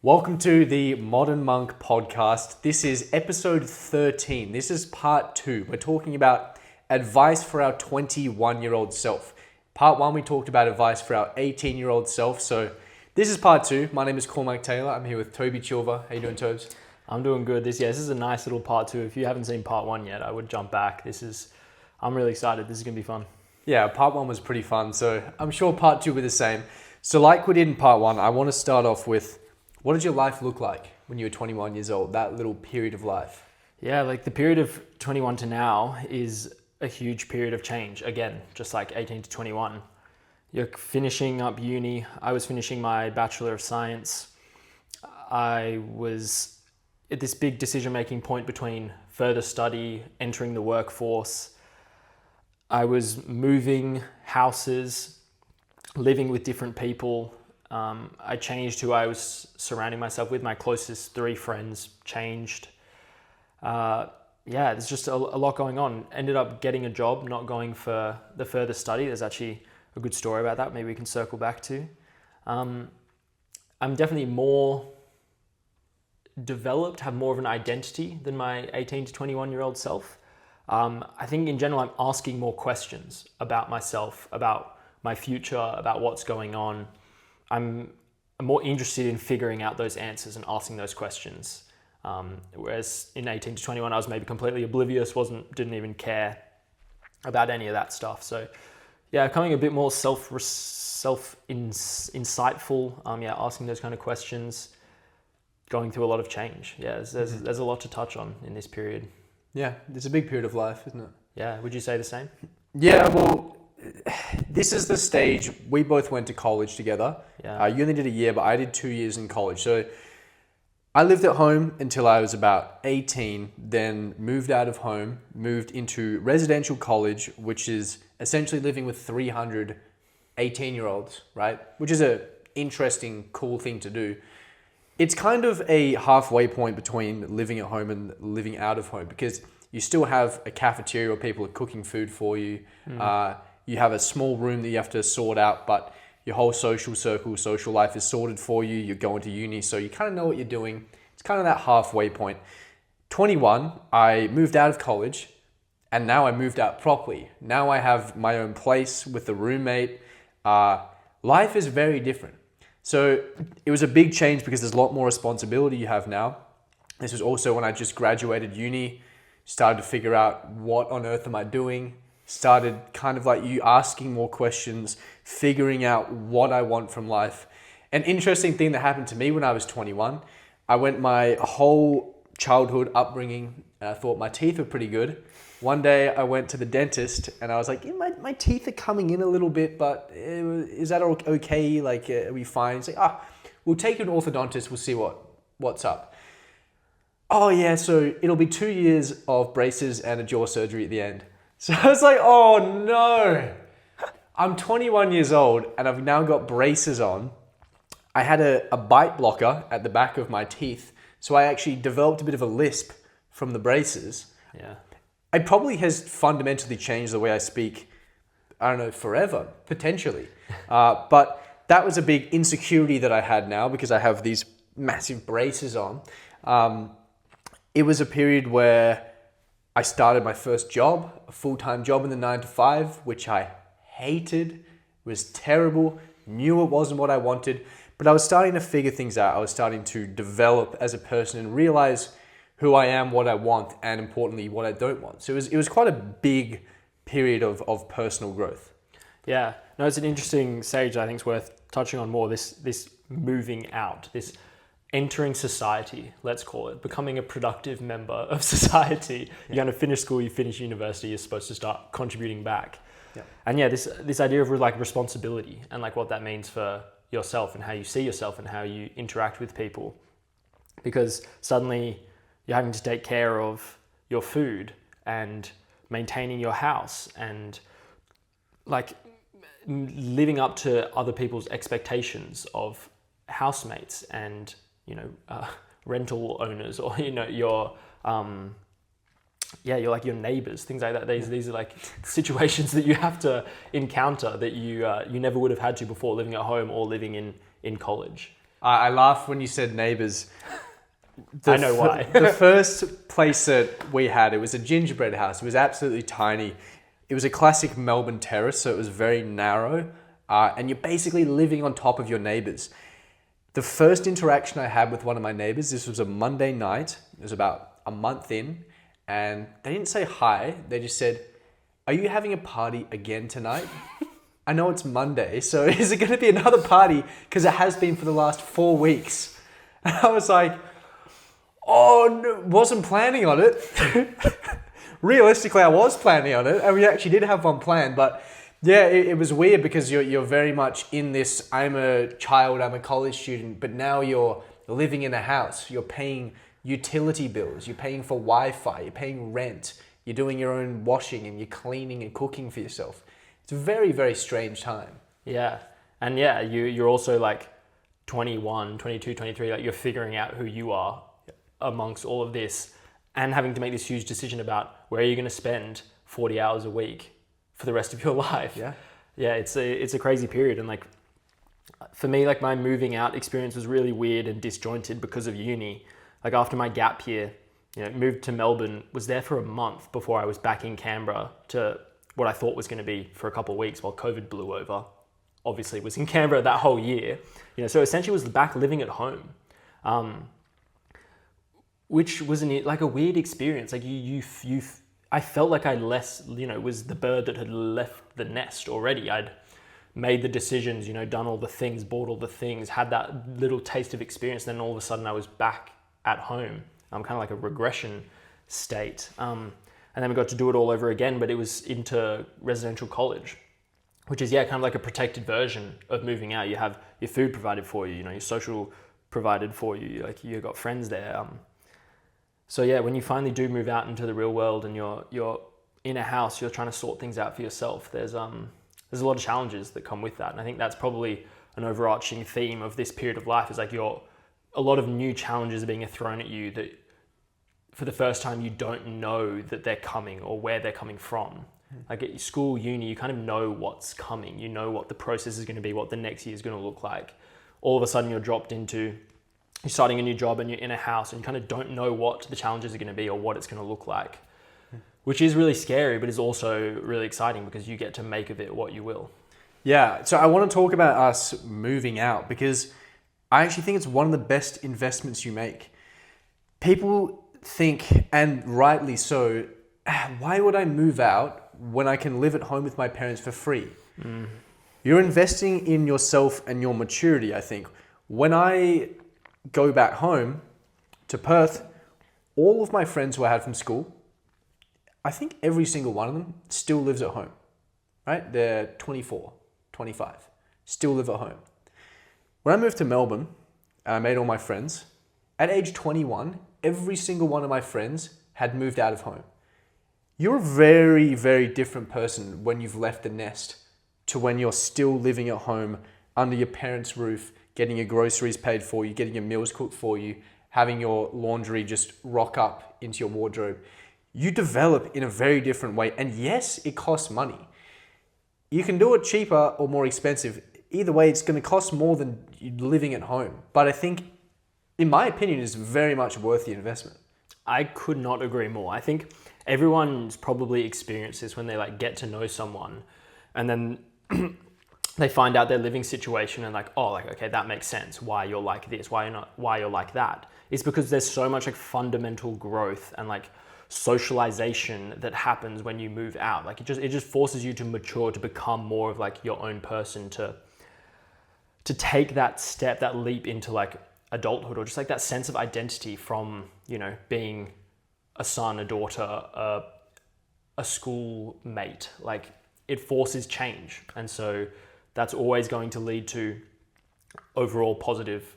Welcome to the Modern Monk podcast. This is episode 13. This is part 2. We're talking about advice for our 21-year-old self. Part 1, we talked about advice for our 18-year-old self. So this is part 2. My name is Cormac Taylor. I'm here with Toby Chilva. How you doing, Tobes? I'm doing good. This is a nice little part 2. If you haven't seen part 1 yet, I would jump back. I'm really excited. This is going to be fun. Yeah, part 1 was pretty fun. So I'm sure part 2 will be the same. So like we did in part 1, I want to start off with, what did your life look like when you were 21 years old, that little period of life? Yeah, like the period of 21 to now is a huge period of change. Again, just like 18 to 21. You're finishing up uni. I was finishing my Bachelor of Science. I was at this big decision-making point between further study, entering the workforce. I was moving houses, living with different people. I changed who I was surrounding myself with. My closest 3 friends changed. There's just a lot going on. Ended up getting a job, not going for the further study. There's actually a good story about that. Maybe we can circle back to. I'm definitely more developed, have more of an identity than my 18 to 21-year-old self. I think in general, I'm asking more questions about myself, about my future, about what's going on. I'm more interested in figuring out those answers and asking those questions. Whereas in 18 to 21, I was maybe completely oblivious, didn't even care about any of that stuff. So yeah, becoming a bit more insightful, asking those kind of questions, going through a lot of change. Yeah, there's a lot to touch on in this period. Yeah, it's a big period of life, isn't it? Yeah, would you say the same? Yeah, well, this is the stage. We both went to college together. Yeah. You only did a year, but I did 2 years in college. So I lived at home until I was about 18, then moved out of home, moved into residential college, which is essentially living with 300 18-year-olds, right? Which is a interesting, cool thing to do. It's kind of a halfway point between living at home and living out of home, because you still have a cafeteria where people are cooking food for you. You have a small room that you have to sort out, but your whole social circle, social life is sorted for you. You're going to uni, so you kind of know what you're doing. It's kind of that halfway point. 21, I moved out of college, and now I moved out properly. Now I have my own place with a roommate. Life is very different. So it was a big change because there's a lot more responsibility you have now. This was also when I just graduated uni, started to figure out what on earth am I doing, started kind of like you asking more questions, figuring out what I want from life. An interesting thing that happened to me when I was 21, I went my whole childhood upbringing and I thought my teeth were pretty good. One day I went to the dentist and I was like, my teeth are coming in a little bit, but is that okay? Like, are we fine? He's like, we'll take you to an orthodontist. We'll see what's up. Oh yeah, so it'll be 2 years of braces and a jaw surgery at the end. So I was like, oh no, I'm 21 years old and I've now got braces on. I had a bite blocker at the back of my teeth, so I actually developed a bit of a lisp from the braces. Yeah. It probably has fundamentally changed the way I speak, I don't know, forever, potentially. But that was a big insecurity that I had now because I have these massive braces on. It was a period where I started my first job, a full-time job in the 9 to 5, which I hated, was terrible, knew it wasn't what I wanted, but I was starting to figure things out. I was starting to develop as a person and realize who I am, what I want, and importantly, what I don't want. So it was quite a big period of personal growth. Yeah, no, it's an interesting stage. I think it's worth touching on more. This moving out, this entering society, let's call it, becoming a productive member of society. Yeah. You're going to finish school, you finish university, you're supposed to start contributing back. Yeah. And yeah, this idea of like responsibility and like what that means for yourself and how you see yourself and how you interact with people. Because suddenly you're having to take care of your food and maintaining your house and like living up to other people's expectations of housemates and rental owners, or your you're like your neighbors, things like that. These are like situations that you have to encounter that you never would have had to before living at home or living in college. I laugh when you said neighbors. I know why. The first place that we had, it was a gingerbread house. It was absolutely tiny. It was a classic Melbourne terrace, so it was very narrow. And you're basically living on top of your neighbors. The first interaction I had with one of my neighbors, this was a Monday night. It was about a month in. And they didn't say hi. They just said, "Are you having a party again tonight?" I know it's Monday, so is it going to be another party? Because it has been for the last 4 weeks. And I was like, oh, no, wasn't planning on it. Realistically, I was planning on it, and we actually did have one planned, but yeah, it was weird because you're very much in this, I'm a child, I'm a college student, but now you're living in a house, you're paying utility bills, you're paying for Wi-Fi, you're paying rent, you're doing your own washing and you're cleaning and cooking for yourself. It's a very, very strange time. Yeah. And yeah, you're also like 21, 22, 23, like you're figuring out who you are amongst all of this and having to make this huge decision about where you're going to spend 40 hours a week for the rest of your life. Yeah. Yeah, it's a crazy period. And like, for me, like my moving out experience was really weird and disjointed because of uni. Like after my gap year, moved to Melbourne, was there for a month before I was back in Canberra to what I thought was going to be for a couple of weeks while COVID blew over. Obviously was in Canberra that whole year. So essentially was back living at home. Which was like a weird experience. Like I felt like I was the bird that had left the nest already. I'd made the decisions, done all the things, bought all the things, had that little taste of experience. Then all of a sudden I was back at home. I'm kind of like a regression state. And then we got to do it all over again, but it was into residential college, which is, kind of like a protected version of moving out. You have your food provided for you, your social provided for you, like you got friends there. So yeah, when you finally do move out into the real world and you're in a house, you're trying to sort things out for yourself. There's a lot of challenges that come with that. And I think that's probably an overarching theme of this period of life is like a lot of new challenges are being thrown at you that for the first time you don't know that they're coming or where they're coming from. Like at school, uni, you kind of know what's coming. You know what the process is going to be, what the next year is going to look like. All of a sudden you're starting a new job and you're in a house and you kind of don't know what the challenges are going to be or what it's going to look like, which is really scary, but is also really exciting because you get to make of it what you will. Yeah, so I want to talk about us moving out because I actually think it's one of the best investments you make. People think, and rightly so, why would I move out when I can live at home with my parents for free? You're investing in yourself and your maturity, I think. When I go back home to Perth, all of my friends who I had from school, I think every single one of them still lives at home, right? They're 24, 25, still live at home. When I moved to Melbourne and I made all my friends, at age 21, every single one of my friends had moved out of home. You're a very, very different person when you've left the nest to when you're still living at home under your parents' roof, getting your groceries paid for you, getting your meals cooked for you, having your laundry just rock up into your wardrobe. You develop in a very different way. And yes, it costs money. You can do it cheaper or more expensive. Either way, it's going to cost more than living at home. But I think, in my opinion, it's very much worth the investment. I could not agree more. I think everyone's probably experienced this when they get to know someone and then they find out their living situation and okay, that makes sense. Why you're like this, why you're like that. It's because there's so much fundamental growth and socialization that happens when you move out. It just forces you to mature, to become more of your own person, to take that step, that leap into adulthood, or just that sense of identity from, being a son, a daughter, a schoolmate. It forces change. And so that's always going to lead to overall positive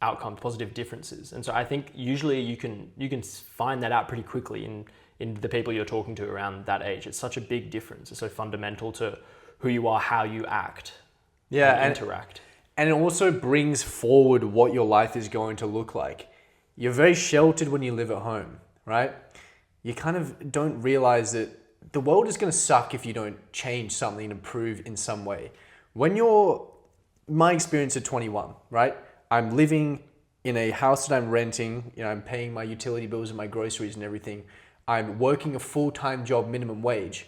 outcomes, positive differences. And so I think usually you can find that out pretty quickly in the people you're talking to around that age. It's such a big difference. It's so fundamental to who you are, how you act, and interact. And it also brings forward what your life is going to look like. You're very sheltered when you live at home, right? You kind of don't realize that the world is going to suck if you don't change something and improve in some way. My experience at 21, right? I'm living in a house that I'm renting, I'm paying my utility bills and my groceries and everything. I'm working a full-time job, minimum wage.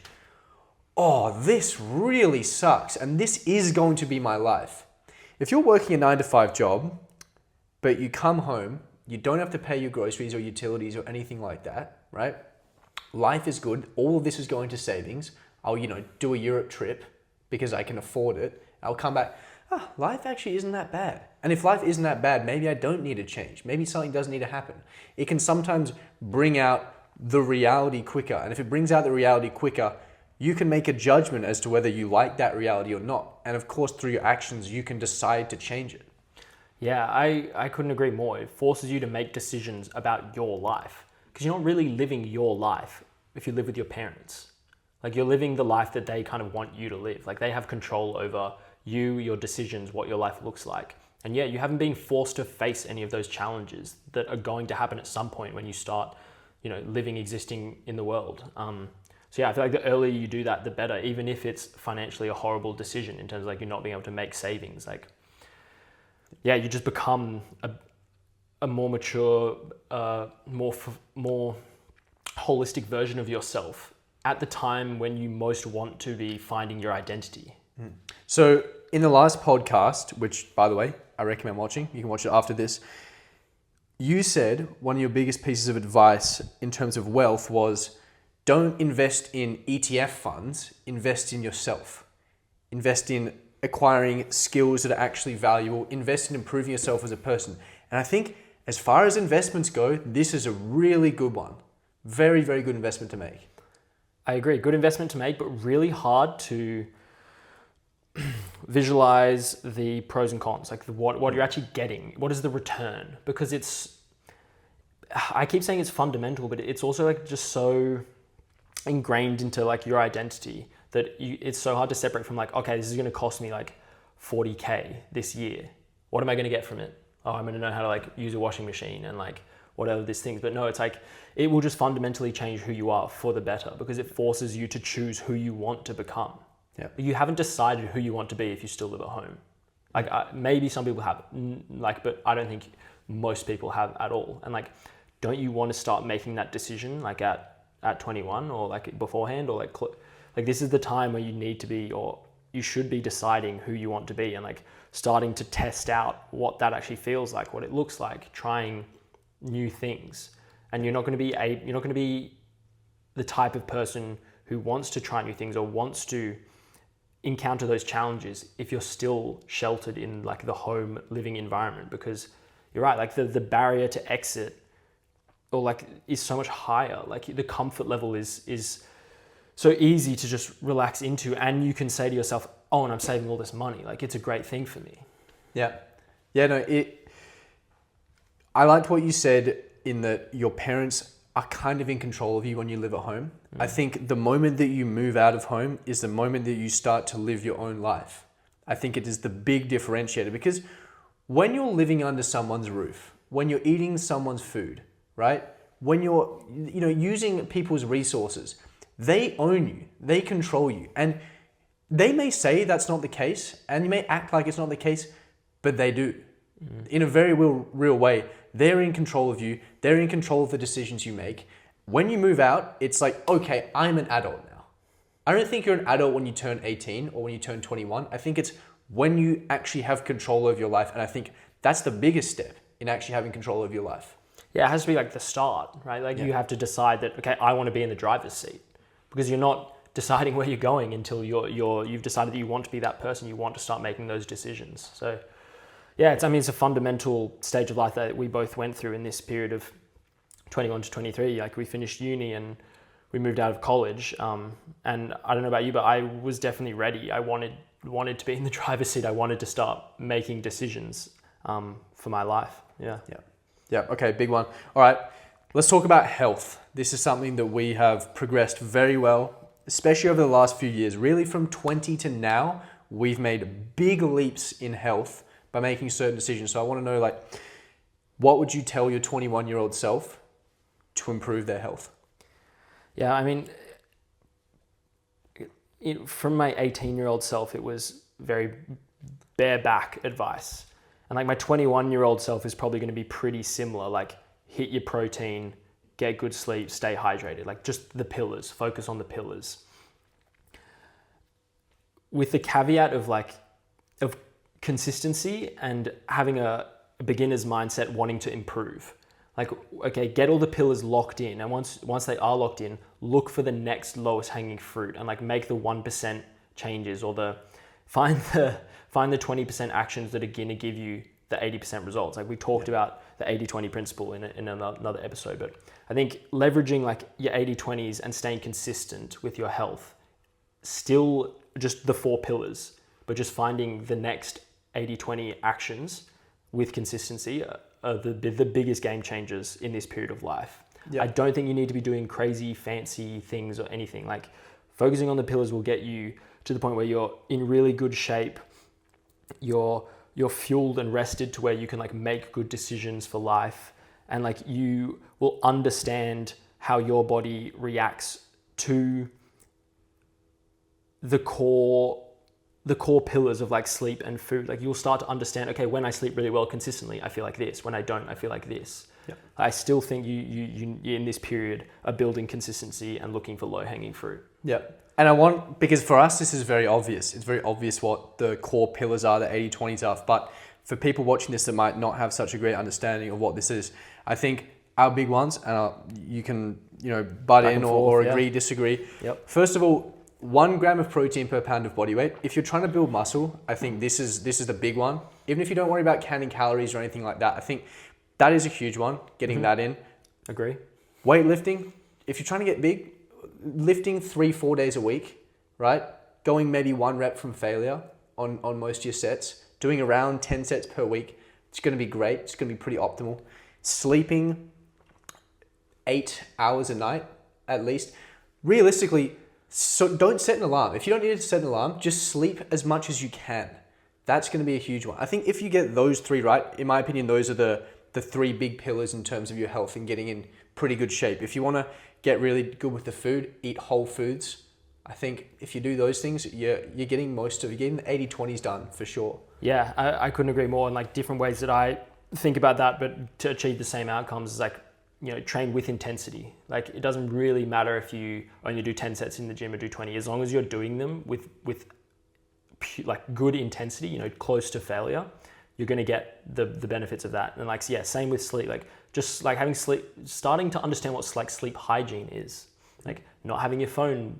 Oh, this really sucks. And this is going to be my life. If you're working a 9 to 5 job, but you come home, you don't have to pay your groceries or utilities or anything like that, right? Life is good. All of this is going to savings. I'll, do a Europe trip because I can afford it. I'll come back. Life actually isn't that bad. And if life isn't that bad, maybe I don't need to change. Maybe something does need to happen. It can sometimes bring out the reality quicker. And if it brings out the reality quicker, you can make a judgment as to whether you like that reality or not. And of course, through your actions, you can decide to change it. Yeah, I couldn't agree more. It forces you to make decisions about your life because you're not really living your life if you live with your parents. Like you're living the life that they kind of want you to live. Like they have control over you, your decisions, what your life looks like. And yeah, you haven't been forced to face any of those challenges that are going to happen at some point when you start, living, existing in the world. So yeah, I feel like the earlier you do that, the better, even if it's financially a horrible decision in terms of like you're not being able to make savings. Like, yeah, you just become a more mature, more holistic version of yourself at the time when you most want to be finding your identity. So in the last podcast, which by the way, I recommend watching, you can watch it after this, you said one of your biggest pieces of advice in terms of wealth was don't invest in ETF funds, invest in yourself. Invest in acquiring skills that are actually valuable, invest in improving yourself as a person. And I think as far as investments go, this is a really good one. Very, very good investment to make. I agree. Good investment to make, but really hard to visualize the pros and cons, like what you're actually getting. What is the return? Because I keep saying it's fundamental, but it's also like just so ingrained into like your identity that it's so hard to separate from like, okay, this is going to cost me like 40K this year. What am I going to get from it? Oh, I'm going to know how to like use a washing machine and like whatever these things. But no, it's like, it will just fundamentally change who you are for the better because it forces you to choose who you want to become. Yeah. You haven't decided who you want to be if you still live at home. Like maybe some people have, but I don't think most people have at all. And like, don't you want to start making that decision like at 21 or like beforehand or like this is the time where you need to be, or you should be deciding who you want to be and like starting to test out what that actually feels like, what it looks like, trying new things. And you're not going to be the type of person who wants to try new things or wants to encounter those challenges if you're still sheltered in like the home living environment, because you're right, like the barrier to exit or like is so much higher. Like the comfort level is so easy to just relax into, and you can say to yourself, oh, and I'm saving all this money. Like it's a great thing for me. Yeah. Yeah, no, I liked what you said in that your parents are kind of in control of you when you live at home. I think the moment that you move out of home is the moment that you start to live your own life. I think it is the big differentiator, because when you're living under someone's roof, when you're eating someone's food, right? When you're, using people's resources, they own you, they control you. And they may say that's not the case, and you may act like it's not the case, but they do. In a very real way. They're in control of you. They're in control of the decisions you make. When you move out, it's like, okay, I'm an adult now. I don't think you're an adult when you turn 18 or when you turn 21. I think it's when you actually have control of your life. And I think that's the biggest step in actually having control of your life. Yeah, it has to be like the start, right? Like you have to decide that, okay, I want to be in the driver's seat, because you're not deciding where you're going until you've decided that you want to be that person. You want to start making those decisions. So yeah, it's a fundamental stage of life that we both went through in this period of 21 to 23. Like we finished uni and we moved out of college. And I don't know about you, but I was definitely ready. I wanted to be in the driver's seat. I wanted to start making decisions for my life. Yeah. Okay, big one. All right, let's talk about health. This is something that we have progressed very well, especially over the last few years. Really from 20 to now, we've made big leaps in health by making certain decisions. So I want to know, like, what would you tell your 21-year-old self to improve their health? Yeah, I mean, from my 18-year-old self, it was very bareback advice. And like my 21-year-old self is probably going to be pretty similar. Like hit your protein, get good sleep, stay hydrated. Like just the pillars, focus on the pillars. With the caveat of consistency and having a beginner's mindset wanting to improve. Like, okay, get all the pillars locked in. And once they are locked in, look for the next lowest hanging fruit and like make the 1% changes or find the 20% actions that are going to give you the 80% results. Like we talked about the 80-20 principle in another episode, but I think leveraging like your 80-20s and staying consistent with your health, still just the 4 pillars, but just finding the next 80-20 actions with consistency are the biggest game changers in this period of life. I don't think you need to be doing crazy fancy things or anything. Like focusing on the pillars will get you to the point where you're in really good shape. You're fueled and rested to where you can like make good decisions for life, and like you will understand how your body reacts to the core pillars of like sleep and food. Like you'll start to understand, okay, when I sleep really well consistently, I feel like this. When I don't, I feel like this. Yeah. I still think you in this period are building consistency and looking for low hanging fruit. Yeah. And because for us, this is very obvious. It's very obvious what the core pillars are, the 80-20s are. But for people watching this that might not have such a great understanding of what this is, I think our big ones, and you can, butt in or agree, disagree. Yep. First of all, 1 gram of protein per pound of body weight. If you're trying to build muscle, I think this is the big one. Even if you don't worry about counting calories or anything like that, I think that is a huge one, getting that in. Agree. Weightlifting, if you're trying to get big, lifting 3-4 days a week, right? Going maybe 1 rep from failure on most of your sets, doing around 10 sets per week. It's going to be great. It's going to be pretty optimal. Sleeping 8 hours a night, at least. Realistically, so don't set an alarm. If you don't need to set an alarm, just sleep as much as you can. That's going to be a huge one. I think if you get those 3 right, in my opinion, those are the 3 big pillars in terms of your health and getting in pretty good shape. If you want to get really good with the food, eat whole foods. I think if you do those things, you're getting the 80-20s done for sure. Yeah, I couldn't agree more. And like different ways that I think about that, but to achieve the same outcomes is like, train with intensity. Like it doesn't really matter if you only do 10 sets in the gym or do 20, as long as you're doing them with like good intensity, close to failure, you're going to get the benefits of that. And like, yeah, same with sleep, like just like having sleep, starting to understand what like sleep hygiene is, like not having your phone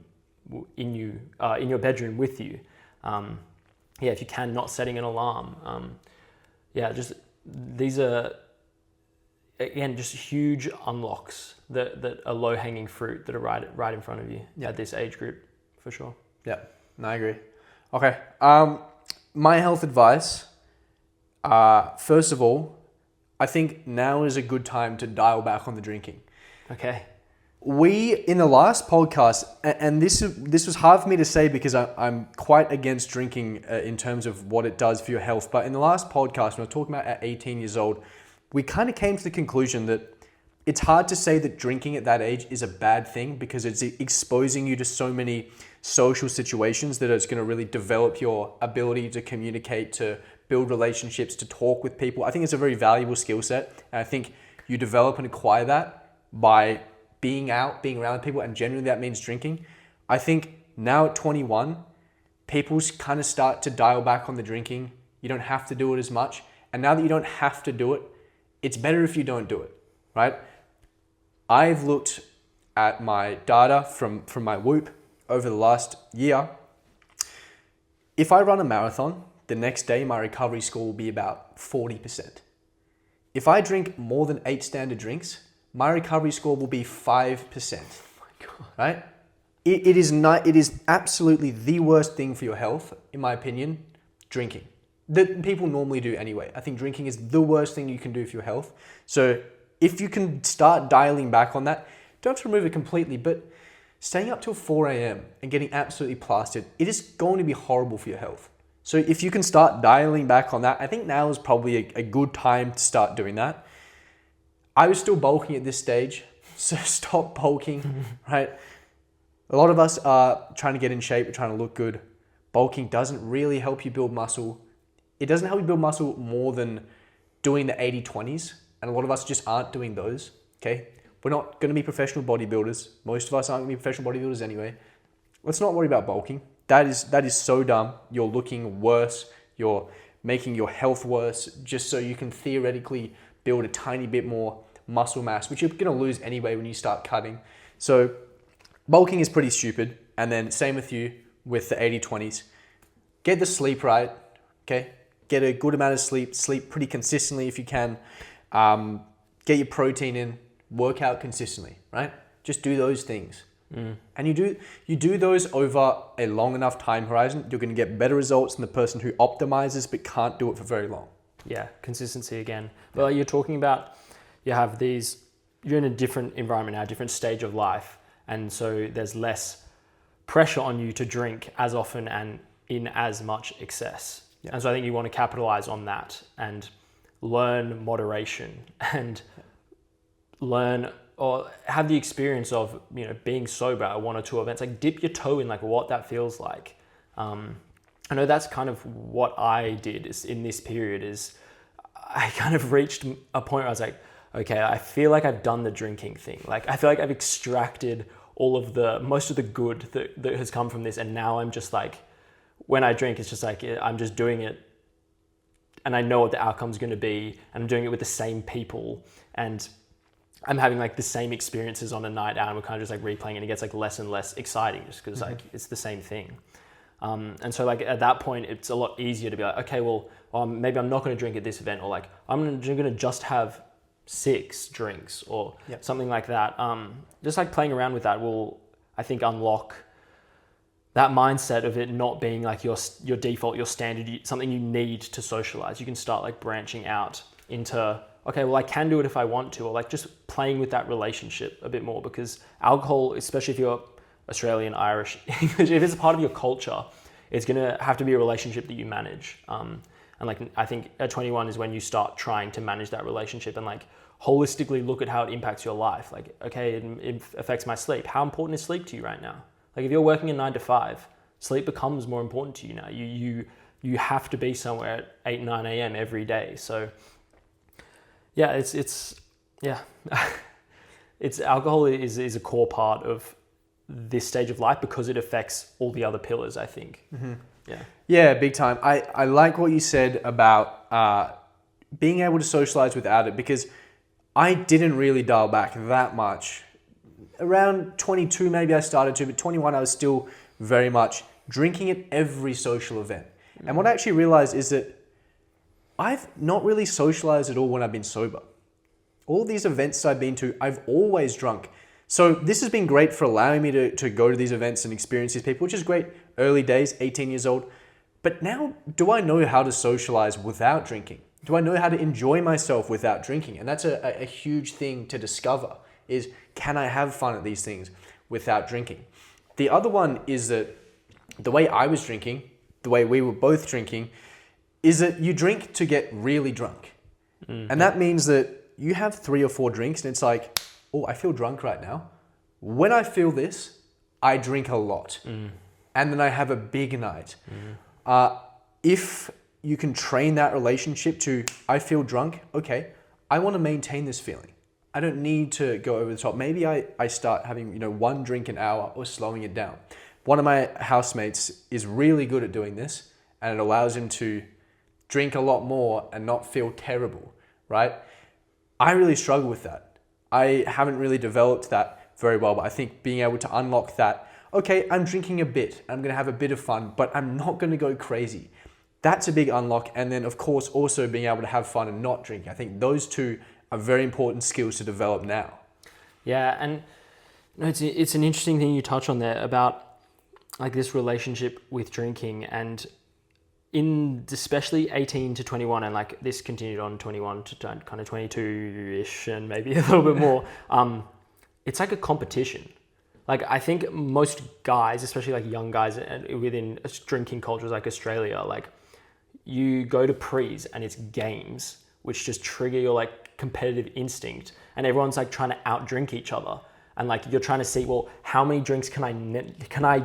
in your bedroom with you. If you can, not setting an alarm. Just these are, again, just huge unlocks that are low hanging fruit that are right in front of you at this age group, for sure. Yeah, no, I agree. Okay. My health advice, first of all, I think now is a good time to dial back on the drinking. Okay. In the last podcast, and this was hard for me to say because I'm quite against drinking in terms of what it does for your health. But in the last podcast, when I was talking about at 18 years old, we kind of came to the conclusion that it's hard to say that drinking at that age is a bad thing because it's exposing you to so many social situations that it's going to really develop your ability to communicate, to build relationships, to talk with people. I think it's a very valuable skill set. And I think you develop and acquire that by being out, being around people, and generally that means drinking. I think now at 21, people kind of start to dial back on the drinking. You don't have to do it as much. And now that you don't have to do it, it's better if you don't do it, right? I've looked at my data from my Whoop over the last year. If I run a marathon, the next day my recovery score will be about 40%. If I drink more than 8 standard drinks, my recovery score will be 5%. Oh my God. Right? It is absolutely the worst thing for your health, in my opinion, drinking. That people normally do anyway. I think drinking is the worst thing you can do for your health. So if you can start dialing back on that, don't have to remove it completely, but staying up till 4 a.m. and getting absolutely plastered, it is going to be horrible for your health. So if you can start dialing back on that, I think now is probably a good time to start doing that. I was still bulking at this stage, so stop bulking, right? A lot of us are trying to get in shape, we're trying to look good. Bulking doesn't really help you build muscle. it doesn't help you build muscle more than doing the 80-20s. And a lot of us just aren't doing those, okay? We're not gonna be professional bodybuilders. Most of us aren't gonna be professional bodybuilders anyway. Let's not worry about bulking. That is so dumb. You're looking worse. You're making your health worse just so you can theoretically build a tiny bit more muscle mass, which you're gonna lose anyway when you start cutting. So bulking is pretty stupid. And then same with you with the 80-20s. Get the sleep right, okay? Get a good amount of sleep. Sleep pretty consistently if you can. Get your protein in. Work out consistently, right? Just do those things. And you do those over a long enough time horizon, you're going to get better results than the person who optimizes but can't do it for very long. Yeah, consistency again. But like you're talking about, you're in a different environment now, different stage of life. And so there's less pressure on you to drink as often and in as much excess. Yeah. And so I think you want to capitalize on that and learn moderation and learn or have the experience of, being sober at one or two events, like dip your toe in like what that feels like. I know that's kind of what I did is in this period is I kind of reached a point where I was like, okay, I feel like I've done the drinking thing. Like I feel like I've extracted most of the good that has come from this. And now I'm just like, when I drink, it's just like, I'm just doing it and I know what the outcome's going to be. And I'm doing it with the same people. And I'm having like the same experiences on a night out and we're kind of just like replaying and it gets like less and less exciting just because like it's the same thing. And so like at that point, it's a lot easier to be like, okay, well, maybe I'm not going to drink at this event or like, I'm going to just have 6 drinks or something like that. Just like playing around with that will, I think, unlock that mindset of it not being like your default, your standard, something you need to socialize. You can start like branching out into, okay, well, I can do it if I want to, or like just playing with that relationship a bit more because alcohol, especially if you're Australian, Irish, English, if it's a part of your culture, it's going to have to be a relationship that you manage. And like, I think at 21 is when you start trying to manage that relationship and like holistically look at how it impacts your life. Like, okay, it affects my sleep. How important is sleep to you right now? Like if you're working a 9 to 5, sleep becomes more important to you now. You have to be somewhere at 8, 9 a.m. every day. So yeah, it's alcohol is a core part of this stage of life because it affects all the other pillars, I think. Mm-hmm. Yeah, big time. I like what you said about being able to socialize without it because I didn't really dial back that much. Around 22, maybe I started to, but 21, I was still very much drinking at every social event. Mm-hmm. And what I actually realized is that I've not really socialized at all when I've been sober. All these events I've been to, I've always drunk. So this has been great for allowing me to go to these events and experience these people, which is great. Early days, 18 years old. But now, do I know how to socialize without drinking? Do I know how to enjoy myself without drinking? And that's a huge thing to discover is, can I have fun at these things without drinking? The other one is that the way I was drinking, the way we were both drinking, is that you drink to get really drunk. Mm-hmm. And that means that you have 3 or 4 drinks and it's like, oh, I feel drunk right now. When I feel this, I drink a lot. Mm. And then I have a big night. Mm. If you can train that relationship to, I feel drunk, okay, I want to maintain this feeling. I don't need to go over the top. Maybe I start having 1 drink an hour or slowing it down. One of my housemates is really good at doing this and it allows him to drink a lot more and not feel terrible, right? I really struggle with that. I haven't really developed that very well, but I think being able to unlock that, okay, I'm drinking a bit, I'm going to have a bit of fun, but I'm not going to go crazy. That's a big unlock. And then of course, also being able to have fun and not drink. I think those 2 are very important skills to develop now. Yeah. And it's an interesting thing you touch on there about like this relationship with drinking and in especially 18 to 21 and like this continued on 21 to kind of 22-ish and maybe a little bit more. It's like a competition. Like I think most guys, especially like young guys within drinking cultures like Australia, like you go to pre's and it's games which just trigger your like competitive instinct and everyone's like trying to outdrink each other and like you're trying to see, well, how many drinks can I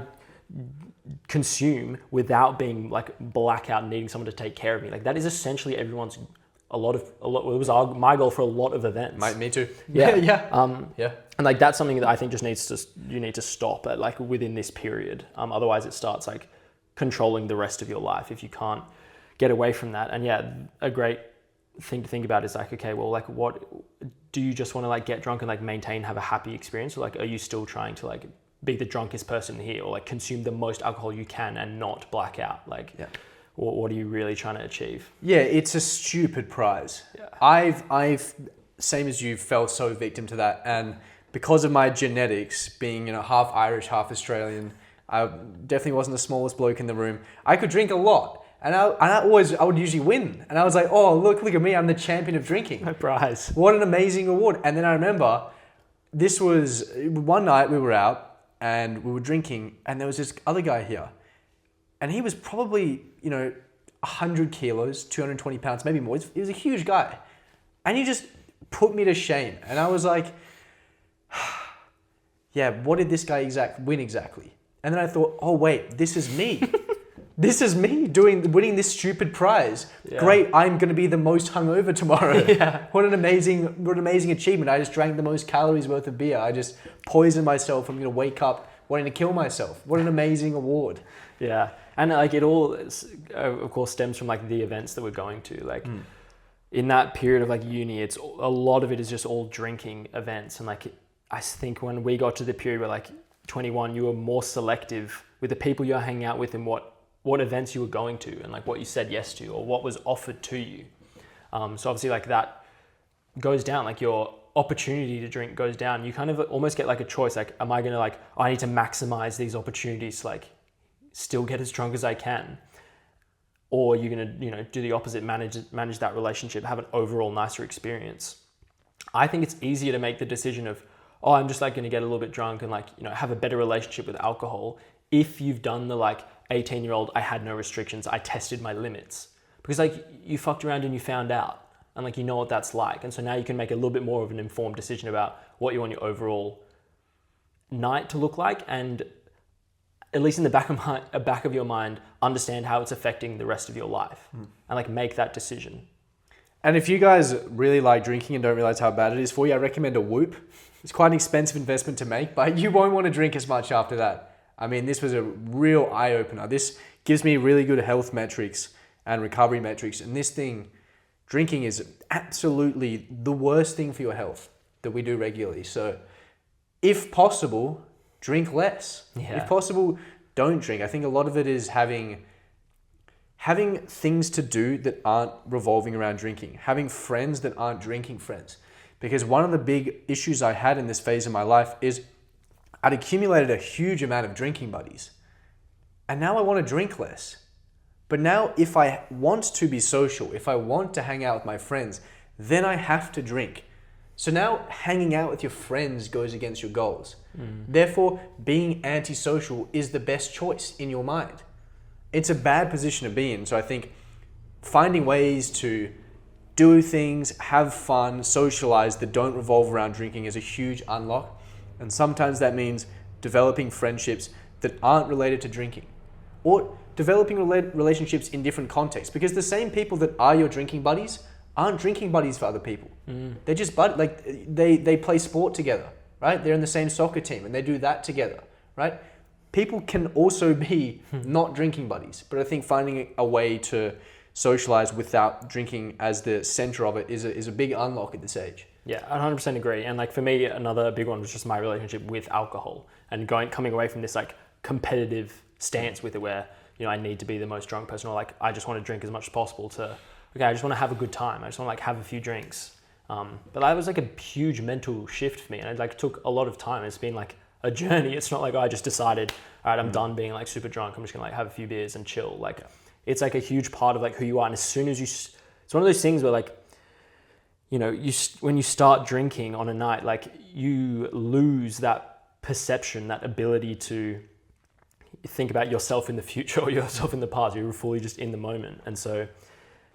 consume without being like blackout, needing someone to take care of me. Like that is essentially everyone's, it was my goal for a lot of events. Me too. Yeah. Yeah. Yeah. And like that's something that I think just you need to stop at like within this period. Otherwise it starts like controlling the rest of your life if you can't get away from that. And yeah, a great thing to think about is like, okay, well, like what do you just want to like get drunk and like have a happy experience? Or like, are you still trying to like be the drunkest person here, or like consume the most alcohol you can and not black out? Like, yeah. What are you really trying to achieve? Yeah, it's a stupid prize. Yeah. I've same as you, fell so victim to that, and because of my genetics, being half Irish, half Australian, I definitely wasn't the smallest bloke in the room. I could drink a lot, and I would usually win, and I was like, oh look at me, I'm the champion of drinking. No prize. What an amazing award! And then I remember, this was one night we were out and we were drinking, and there was this other guy here, and he was probably 100 kilos, 220 pounds, maybe more. He was a huge guy, and he just put me to shame, and I was like, yeah, what did this guy win exactly? And then I thought, oh wait, this is me. This is me winning this stupid prize. Yeah. Great, I'm going to be the most hungover tomorrow. Yeah. What an amazing achievement. I just drank the most calories worth of beer. I just poisoned myself. I'm going to wake up wanting to kill myself. What an amazing award. Yeah. And like it all, of course, stems from like the events that we're going to. Like in that period of like uni, it's a lot of it is just all drinking events. And like I think when we got to the period where like 21, you were more selective with the people you're hanging out with and what events you were going to and like what you said yes to or what was offered to you. So obviously like that goes down, like your opportunity to drink goes down. You kind of almost get like a choice. Like, am I going to like, I need to maximize these opportunities to like still get as drunk as I can? Or you're going to, do the opposite, manage that relationship, have an overall nicer experience. I think it's easier to make the decision of, oh, I'm just like going to get a little bit drunk and like, have a better relationship with alcohol if you've done the like 18-year-old, I had no restrictions, I tested my limits. Because like you fucked around and you found out and like you know what that's like. And so now you can make a little bit more of an informed decision about what you want your overall night to look like, and at least in the back of your mind, understand how it's affecting the rest of your life and like make that decision. And if you guys really like drinking and don't realize how bad it is for you, I recommend a Whoop. It's quite an expensive investment to make, but you won't want to drink as much after that. I mean, this was a real eye-opener. This gives me really good health metrics and recovery metrics. And this thing, drinking is absolutely the worst thing for your health that we do regularly. So if possible, drink less. Yeah. If possible, don't drink. I think a lot of it is having things to do that aren't revolving around drinking. Having friends that aren't drinking friends. Because one of the big issues I had in this phase of my life is I'd accumulated a huge amount of drinking buddies, and now I want to drink less. But now if I want to be social, if I want to hang out with my friends, then I have to drink. So now hanging out with your friends goes against your goals. Therefore, being antisocial is the best choice in your mind. It's a bad position to be in. So I think finding ways to do things, have fun, socialize that don't revolve around drinking is a huge unlock. And sometimes that means developing friendships that aren't related to drinking, or developing relationships in different contexts, because the same people that are your drinking buddies aren't drinking buddies for other people. They're just they play sport together, right? They're in the same soccer team and they do that together, right? People can also be not drinking buddies, but I think finding a way to socialize without drinking as the center of it is a big unlock at this age. Yeah, I 100% agree. And like for me, another big one was just my relationship with alcohol and coming away from this like competitive stance with it where, I need to be the most drunk person, or like I just want to drink as much as possible I just want to have a good time. I just want to like have a few drinks. But that was like a huge mental shift for me, and it like took a lot of time. It's been like a journey. It's not like I just decided, all right, I'm done being like super drunk. I'm just gonna like have a few beers and chill. Like it's like a huge part of like who you are. And as soon as it's one of those things where like, when you start drinking on a night, like you lose that perception, that ability to think about yourself in the future or yourself in the past. You're fully just in the moment. And so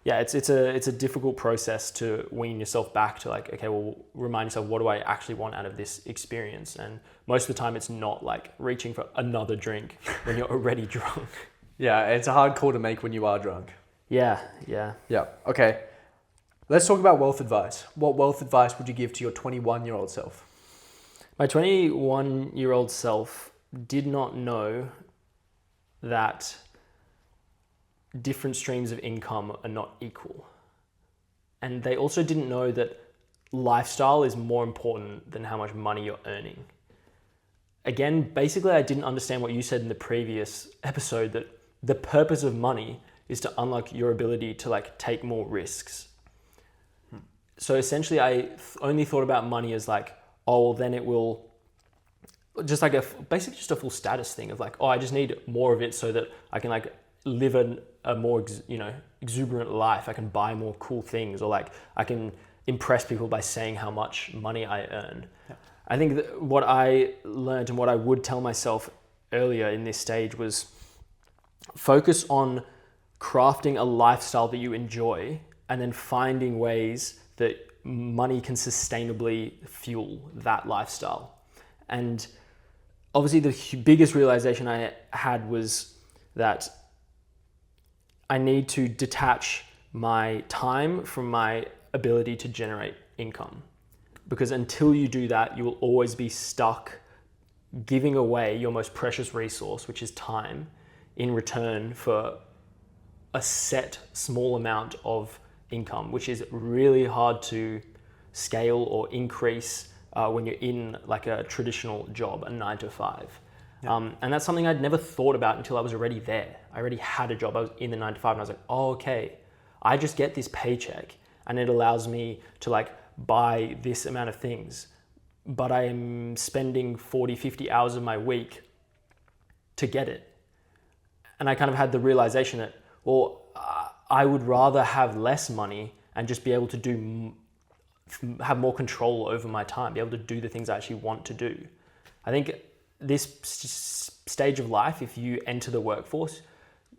it's a difficult process to wean yourself back to like, okay, well, remind yourself, what do I actually want out of this experience? And most of the time it's not like reaching for another drink when you're already drunk. Yeah, it's a hard call to make when you are drunk. Yeah. Yeah. Okay. Let's talk about wealth advice. What wealth advice would you give to your 21-year-old self? My 21-year-old self did not know that different streams of income are not equal. And they also didn't know that lifestyle is more important than how much money you're earning. Again, basically, I didn't understand what you said in the previous episode, that the purpose of money is to unlock your ability to like take more risks. So essentially, I only thought about money as like, oh, well, then it will just like basically just a full status thing of like, oh, I just need more of it so that I can like live a more exuberant life. I can buy more cool things, or like I can impress people by saying how much money I earn. Yeah. I think that what I learned and what I would tell myself earlier in this stage was focus on crafting a lifestyle that you enjoy, and then finding ways that money can sustainably fuel that lifestyle. And obviously the biggest realization I had was that I need to detach my time from my ability to generate income. Because until you do that, you will always be stuck giving away your most precious resource, which is time, in return for a set small amount of income, which is really hard to scale or increase when you're in like a traditional job, a 9 to 5. Yeah. And that's something I'd never thought about until I was already there. I already had a job. I was in the 9 to 5, and I was like, oh, okay, I just get this paycheck and it allows me to like buy this amount of things, but I am spending 40, 50 hours of my week to get it. And I kind of had the realization that, well, I would rather have less money and just be able to have more control over my time, be able to do the things I actually want to do. I think this stage of life, if you enter the workforce,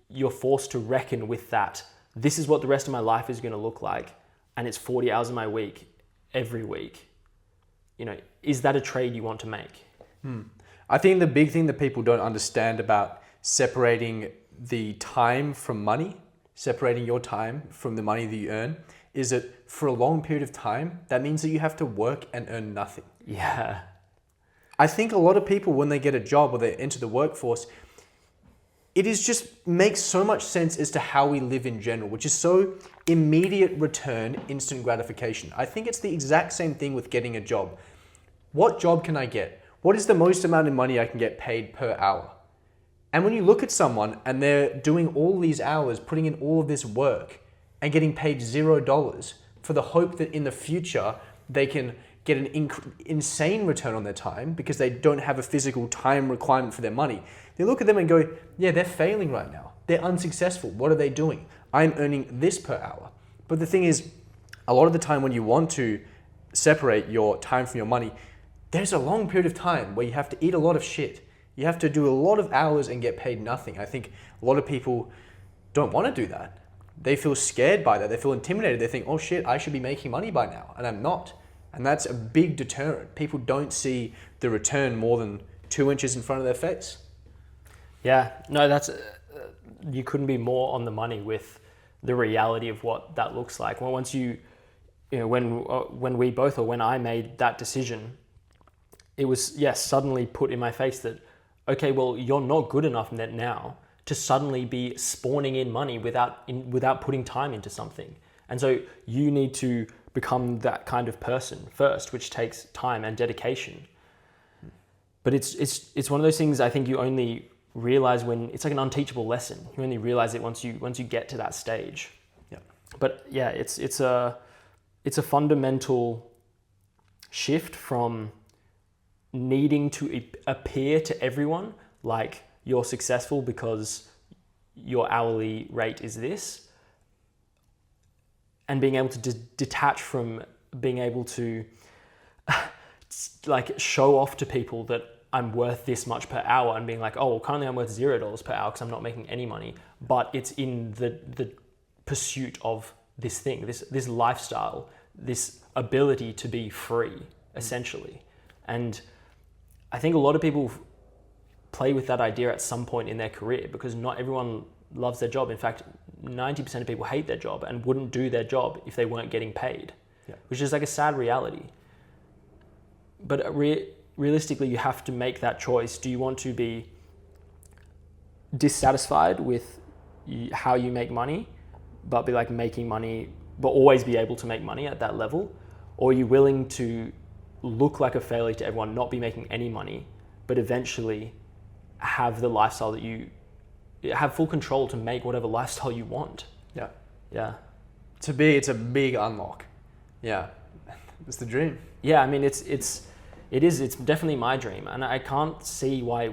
you're forced to reckon with that. This is what the rest of my life is going to look like, and it's 40 hours of my week every week. Is that a trade you want to make? I think the big thing that people don't understand about separating the time from money, separating your time from the money that you earn, is that for a long period of time, that means that you have to work and earn nothing. Yeah. I think a lot of people, when they get a job or they enter the workforce, it is just makes so much sense as to how we live in general, which is so immediate return, instant gratification. I think it's the exact same thing with getting a job. What job can I get? What is the most amount of money I can get paid per hour? And when you look at someone and they're doing all these hours, putting in all of this work and getting paid $0 for the hope that in the future they can get an insane return on their time because they don't have a physical time requirement for their money. They look at them and go, yeah, they're failing right now. They're unsuccessful. What are they doing? I'm earning this per hour. But the thing is, a lot of the time when you want to separate your time from your money, there's a long period of time where you have to eat a lot of shit. You have to do a lot of hours and get paid nothing. I think a lot of people don't want to do that. They feel scared by that. They feel intimidated. They think, oh shit, I should be making money by now, and I'm not. And that's a big deterrent. People don't see the return more than 2 inches in front of their face. Yeah, no, that's you couldn't be more on the money with the reality of what that looks like. Well, once when we both, or when I made that decision, it was suddenly put in my face that, okay, well, you're not good enough now to suddenly be spawning in money without putting time into something. And so you need to become that kind of person first, which takes time and dedication. But it's one of those things I think you only realize when it's like an unteachable lesson. You only realize it once you get to that stage. Yeah. But yeah, it's a fundamental shift from needing to appear to everyone like you're successful because your hourly rate is this, and being able to detach from being able to like show off to people that I'm worth this much per hour, and being like, oh, well, currently I'm worth $0 per hour because I'm not making any money, but it's in the pursuit of this thing, this lifestyle, this ability to be free, essentially. And I think a lot of people play with that idea at some point in their career, because not everyone loves their job. In fact, 90% of people hate their job and wouldn't do their job if they weren't getting paid, which is like a sad reality. But realistically, you have to make that choice. Do you want to be dissatisfied with how you make money, but be like making money, but always be able to make money at that level? Or are you willing to look like a failure to everyone, not be making any money, but eventually have the lifestyle that you have full control to make whatever lifestyle you want? Yeah. It's a big unlock. Yeah. It's the dream. Yeah, I mean, it's definitely my dream, and I can't see why.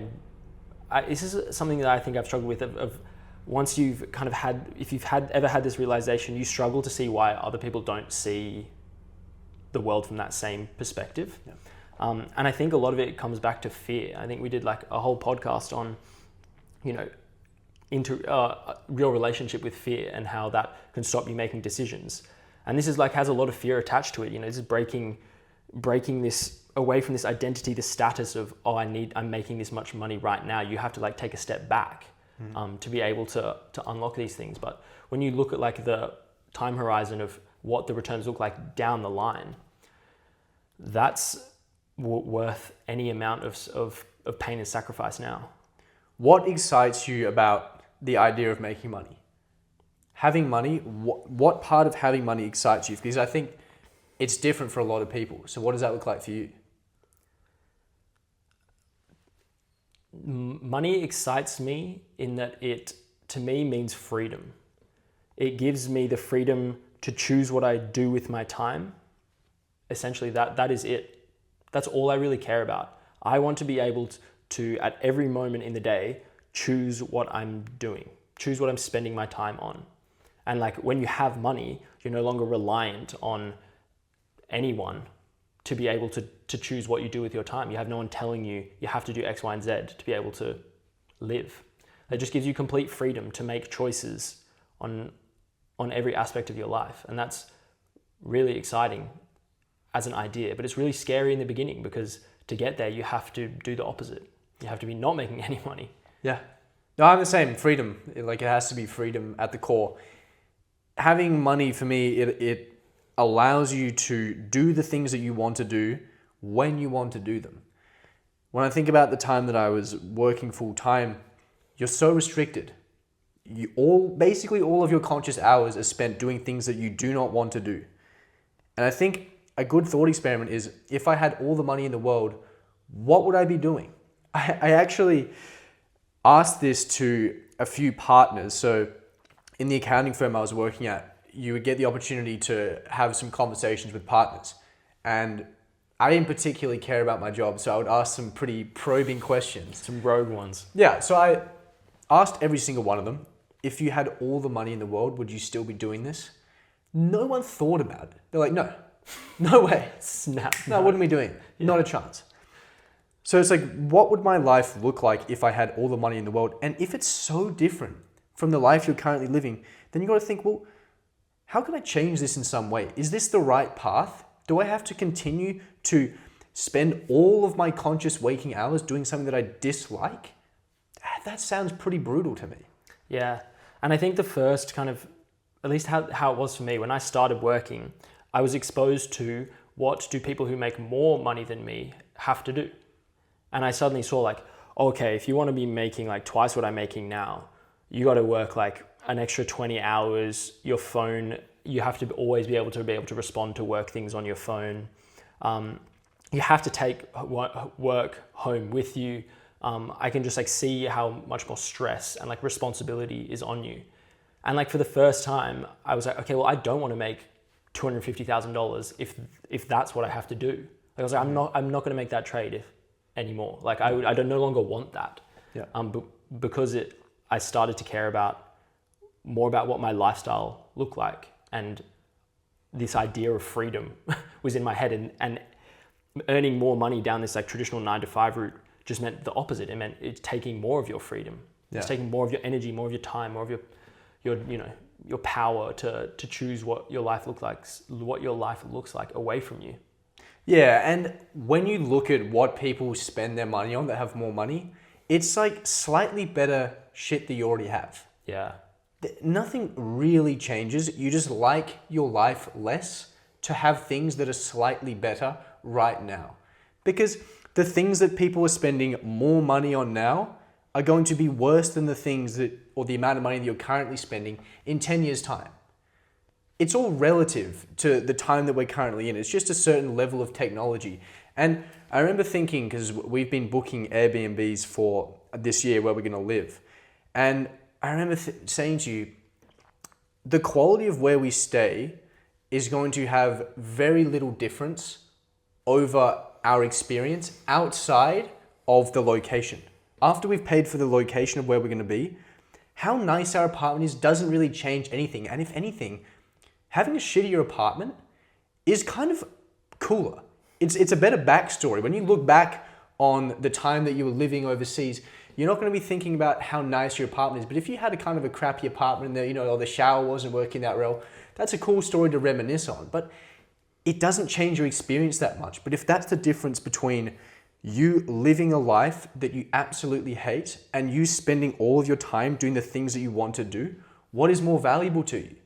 This is something that I think I've struggled with. Of once you've kind of if you've ever had this realization, you struggle to see why other people don't see the world from that same perspective. And I think a lot of it comes back to fear. I think we did like a whole podcast on, real relationship with fear and how that can stop you making decisions. And this is like has a lot of fear attached to it. This is breaking this away from this identity, this status of, I'm making this much money right now. You have to like take a step back to be able to unlock these things. But when you look at like the time horizon of what the returns look like down the line, that's worth any amount of pain and sacrifice now. What excites you about the idea of making money? Having money, what part of having money excites you? Because I think it's different for a lot of people. So what does that look like for you? Money excites me in that it, to me, means freedom. It gives me the freedom to choose what I do with my time. Essentially, that is it. That's all I really care about. I want to be able to, at every moment in the day, choose what I'm doing, choose what I'm spending my time on. And like when you have money, you're no longer reliant on anyone to be able to choose what you do with your time. You have no one telling you have to do X, Y, and Z to be able to live. It just gives you complete freedom to make choices on every aspect of your life. And that's really exciting as an idea, but it's really scary in the beginning, because to get there, you have to do the opposite. You have to be not making any money. Yeah. No, I'm the same. Freedom. It has to be freedom at the core. Having money, for me, it allows you to do the things that you want to do when you want to do them. When I think about the time that I was working full time, you're so restricted. Basically all of your conscious hours are spent doing things that you do not want to do. And I think a good thought experiment is, if I had all the money in the world, what would I be doing? I actually asked this to a few partners. So in the accounting firm I was working at, you would get the opportunity to have some conversations with partners. And I didn't particularly care about my job, so I would ask some pretty probing questions. Some rogue ones. Yeah, so I asked every single one of them, if you had all the money in the world, would you still be doing this? No one thought about it. They're like, no way. Snap. No, I wouldn't be doing it. Yeah. Not a chance. So it's like, what would my life look like if I had all the money in the world? And if it's so different from the life you're currently living, then you got to think, well, how can I change this in some way? Is this the right path? Do I have to continue to spend all of my conscious waking hours doing something that I dislike? That sounds pretty brutal to me. Yeah. And I think the first kind of, at least how it was for me, when I started working, I was exposed to what do people who make more money than me have to do. And I suddenly saw like, okay, if you want to be making like twice what I'm making now, you got to work like an extra 20 hours, your phone, you have to always be able to respond to work things on your phone. You have to take work home with you. I can just like see how much more stress and like responsibility is on you. And like for the first time, I was like, okay, well, I don't want to make $250,000 if that's what I have to do. Like I was like, I'm not going to make that trade anymore. Like I no longer want that. Yeah. Because I started to care more about what my lifestyle looked like, and this idea of freedom was in my head, and earning more money down this like traditional 9-to-5 route just meant the opposite. It meant it's taking more of your freedom. Yeah. It's taking more of your energy, more of your time, more of your your power to choose what your life looks like away from you. Yeah, and when you look at what people spend their money on that have more money, it's like slightly better shit that you already have. Yeah. Nothing really changes. You just like your life less to have things that are slightly better right now. Because the things that people are spending more money on now are going to be worse than the things that, or the amount of money that you're currently spending in 10 years' time. It's all relative to the time that we're currently in. It's just a certain level of technology. And I remember thinking, because we've been booking Airbnbs for this year where we're going to live. And I remember saying to you, the quality of where we stay is going to have very little difference over our experience outside of the location. After we've paid for the location of where we're going to be, how nice our apartment is doesn't really change anything. And if anything, having a shittier apartment is kind of cooler. It's a better backstory. When you look back on the time that you were living overseas, you're not going to be thinking about how nice your apartment is. But if you had a kind of a crappy apartment and or the shower wasn't working that well, that's a cool story to reminisce on. But it doesn't change your experience that much. But if that's the difference between you living a life that you absolutely hate and you spending all of your time doing the things that you want to do, what is more valuable to you?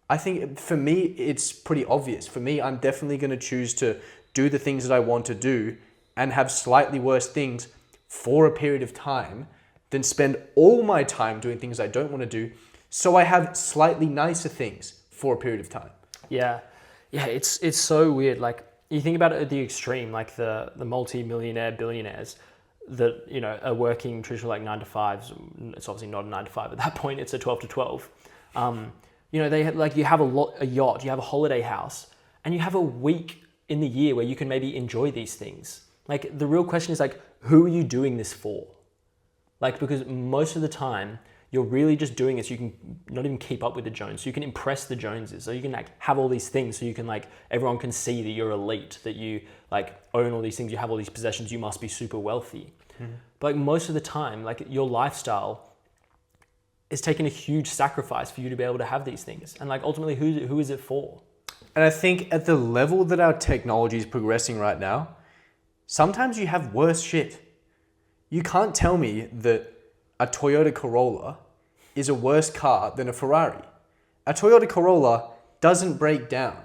I think for me, it's pretty obvious. For me, I'm definitely going to choose to do the things that I want to do and have slightly worse things for a period of time than spend all my time doing things I don't want to do so I have slightly nicer things for a period of time. Yeah. Yeah, it's so weird. Like, you think about it at the extreme, like the multi-millionaire billionaires that, are working traditional like 9 to 5s. It's obviously not a 9 to 5 at that point. It's a 12 to 12. They you have a yacht, you have a holiday house, and you have a week in the year where you can maybe enjoy these things. Like, the real question is like, who are you doing this for? Like, because most of the time you're really just doing it so you can not even keep up with the Joneses, so you can impress the Joneses, so you can like have all these things, so you can like, everyone can see that you're elite, that you like own all these things, you have all these possessions, you must be super wealthy. Mm-hmm. But like most of the time, like your lifestyle is taking a huge sacrifice for you to be able to have these things. And like ultimately, who is it for? And I think at the level that our technology is progressing right now, sometimes you have worse shit. You can't tell me that a Toyota Corolla is a worse car than a Ferrari. A Toyota Corolla doesn't break down.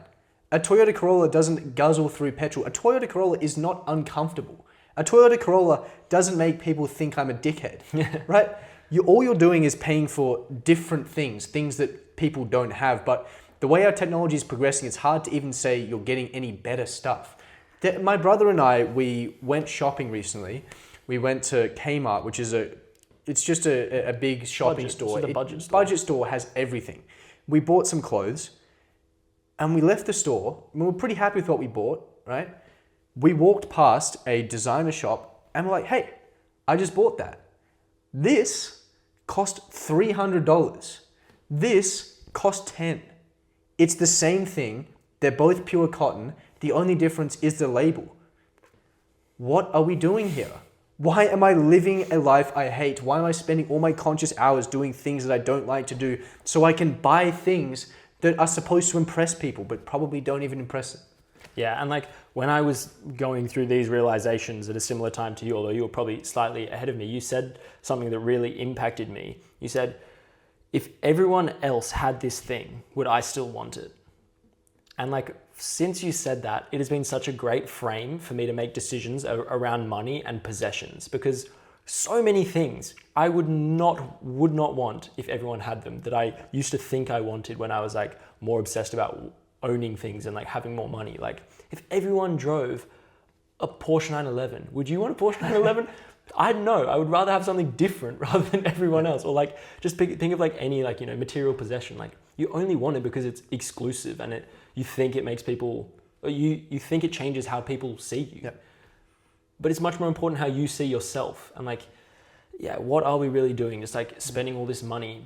A Toyota Corolla doesn't guzzle through petrol. A Toyota Corolla is not uncomfortable. A Toyota Corolla doesn't make people think I'm a dickhead, right? All you're doing is paying for different things that people don't have. But the way our technology is progressing, it's hard to even say you're getting any better stuff. My brother and I, we went shopping recently. We went to Kmart, which is it's just a big shopping store. So the budget store. Budget store has everything. We bought some clothes and we left the store. We were pretty happy with what we bought, right? We walked past a designer shop and we're like, hey, I just bought that. This cost $300. This cost $10. It's the same thing. They're both pure cotton. The only difference is the label. What are we doing here? Why am I living a life I hate? Why am I spending all my conscious hours doing things that I don't like to do so I can buy things that are supposed to impress people but probably don't even impress them? Yeah, and like when I was going through these realizations at a similar time to you, although you were probably slightly ahead of me, you said something that really impacted me. You said, if everyone else had this thing, would I still want it? And like, since you said that, it has been such a great frame for me to make decisions around money and possessions, because so many things I would not want if everyone had them that I used to think I wanted when I was like more obsessed about owning things and like having more money. Like, if everyone drove a Porsche 911, would you want a Porsche 911? I don't know. I would rather have something different rather than everyone else. Or like, just think of like any like, material possession. Like, you only want it because it's exclusive and you think it makes people, or you think it changes how people see you. Yep. But it's much more important how you see yourself. And like, yeah, what are we really doing? Just like spending all this money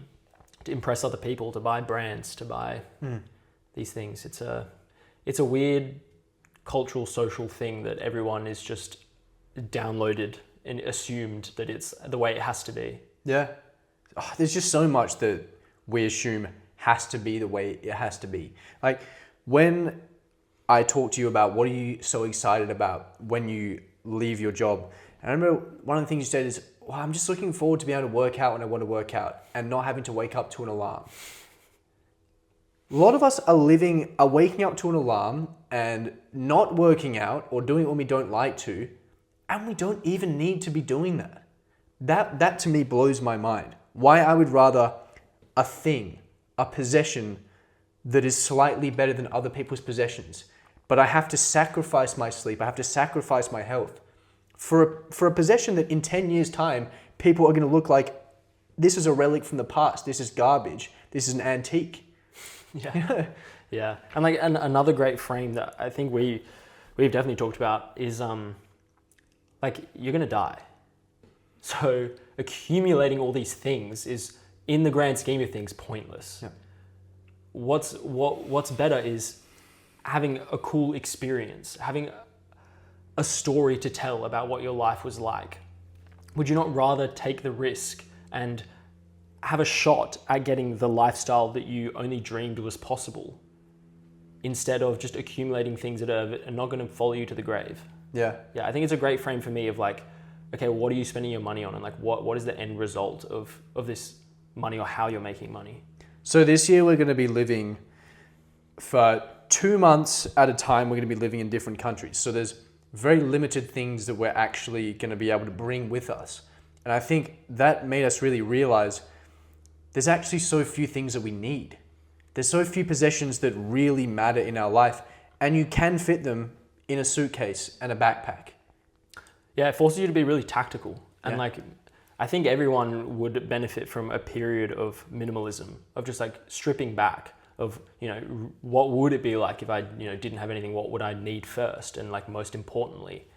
to impress other people, to buy brands, to buy these things. It's a weird cultural, social thing that everyone is just downloaded and assumed that it's the way it has to be. Yeah. There's just so much that we assume has to be the way it has to be. Like when I talk to you about what are you so excited about when you leave your job, and I remember one of the things you said is, well, I'm just looking forward to be able to work out when I want to work out and not having to wake up to an alarm. A lot of us are waking up to an alarm and not working out or doing what we don't like to, and we don't even need to be doing that. That to me blows my mind. Why I would rather a thing, a possession that is slightly better than other people's possessions, but I have to sacrifice my sleep, I have to sacrifice my health for a possession that in 10 years' time, people are going to look like, this is a relic from the past, this is garbage, this is an antique. Yeah. Yeah. And another great frame that I think we've definitely talked about is like you're going to die. So accumulating all these things is, in the grand scheme of things, pointless. Yeah. What's better is having a cool experience, having a story to tell about what your life was like. Would you not rather take the risk and have a shot at getting the lifestyle that you only dreamed was possible, instead of just accumulating things that are not going to follow you to the grave? Yeah. Yeah, I think it's a great frame for me of like, okay, what are you spending your money on, and like what is the end result of this money, or how you're making money? So this year we're going to be living for 2 months at a time. We're going to be living in different countries. So there's very limited things that we're actually going to be able to bring with us. And I think that made us really realize there's actually so few things that we need. There's so few possessions that really matter in our life, and you can fit them in a suitcase and a backpack. Yeah, it forces you to be really tactical. And Yeah. like, I think everyone would benefit from a period of minimalism, of just like stripping back, of, you know, what would it be like if I, you know, didn't have anything? What would I need first? And like, most importantly.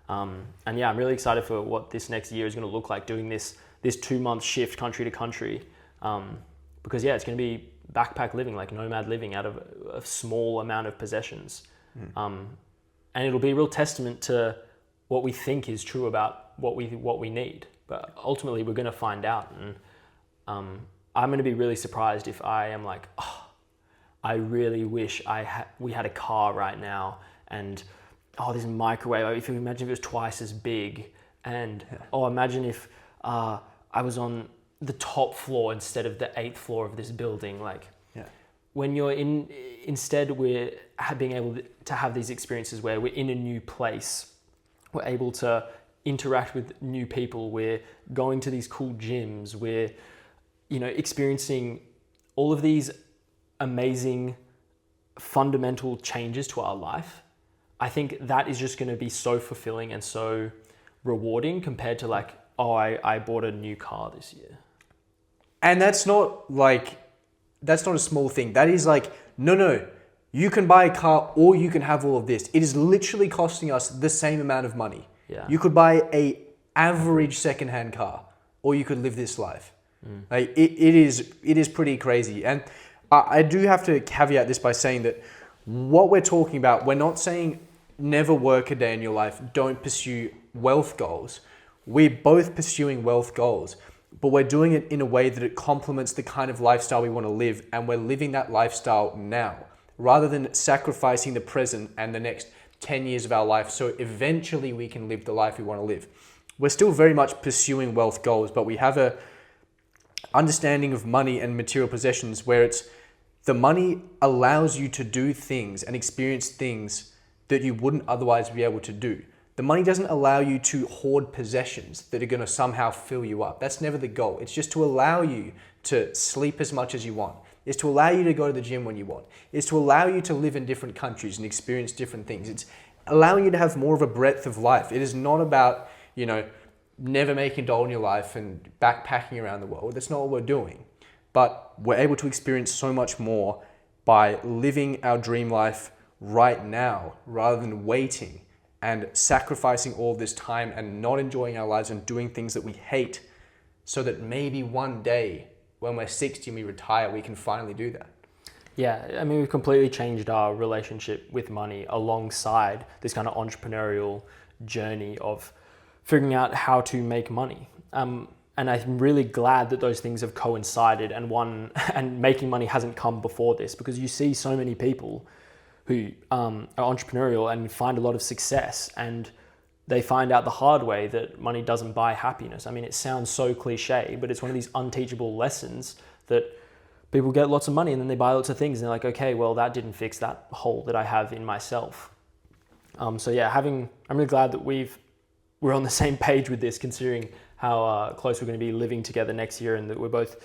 And yeah, I'm really excited for what this next year is going to look like, doing this 2 month shift country to country. Because yeah, it's going to be backpack living, like nomad living out of a small amount of possessions. And it'll be a real testament to what we think is true about what we need. But ultimately we're going to find out. And I'm going to be really surprised if I am like, oh, I really wish we had a car right now, and this microwave, if you imagine if it was twice as big, and imagine if I was on the top floor instead of the 8th floor of this building. Like, when you're instead we're being able to have these experiences where we're in a new place, we're able to interact with new people, we're going to these cool gyms, we're, you know, experiencing all of these amazing fundamental changes to our life. I think that is just going to be so fulfilling and so rewarding compared to like, I bought a new car this year. And that's not a small thing. That is like, no, you can buy a car or you can have all of this. It is literally costing us the same amount of money. Yeah. You could buy a average secondhand car, or you could live this life. Like it is pretty crazy. And I do have to caveat this by saying that what we're talking about, we're not saying never work a day in your life, don't pursue wealth goals. We're both pursuing wealth goals, but we're doing it in a way that it complements the kind of lifestyle we want to live, and we're living that lifestyle now, rather than sacrificing the present and the next 10 years of our life so eventually we can live the life we want to live. We're still very much pursuing wealth goals, but we have a understanding of money and material possessions where it's the money allows you to do things and experience things that you wouldn't otherwise be able to do. The money doesn't allow you to hoard possessions that are going to somehow fill you up. That's never the goal. It's just to allow you to sleep as much as you want. It's to allow you to go to the gym when you want. It's to allow you to live in different countries and experience different things. It's allowing you to have more of a breadth of life. It is not about, you know, never making a dollar in your life and backpacking around the world. That's not what we're doing. But we're able to experience so much more by living our dream life right now, rather than waiting and sacrificing all this time and not enjoying our lives and doing things that we hate, so that maybe one day when we're 60 and we retire, we can finally do that. Yeah, I mean, we've completely changed our relationship with money alongside this kind of entrepreneurial journey of figuring out how to make money. and I'm really glad that those things have coincided, and making money hasn't come before this, because you see so many people who are entrepreneurial and find a lot of success, and they find out the hard way that money doesn't buy happiness. I mean, it sounds so cliche, but it's one of these unteachable lessons that people get lots of money and then they buy lots of things and they're like, okay, well, that didn't fix that hole that I have in myself. So yeah, I'm really glad that we're on the same page with this, considering how close we're going to be living together next year, and that we're both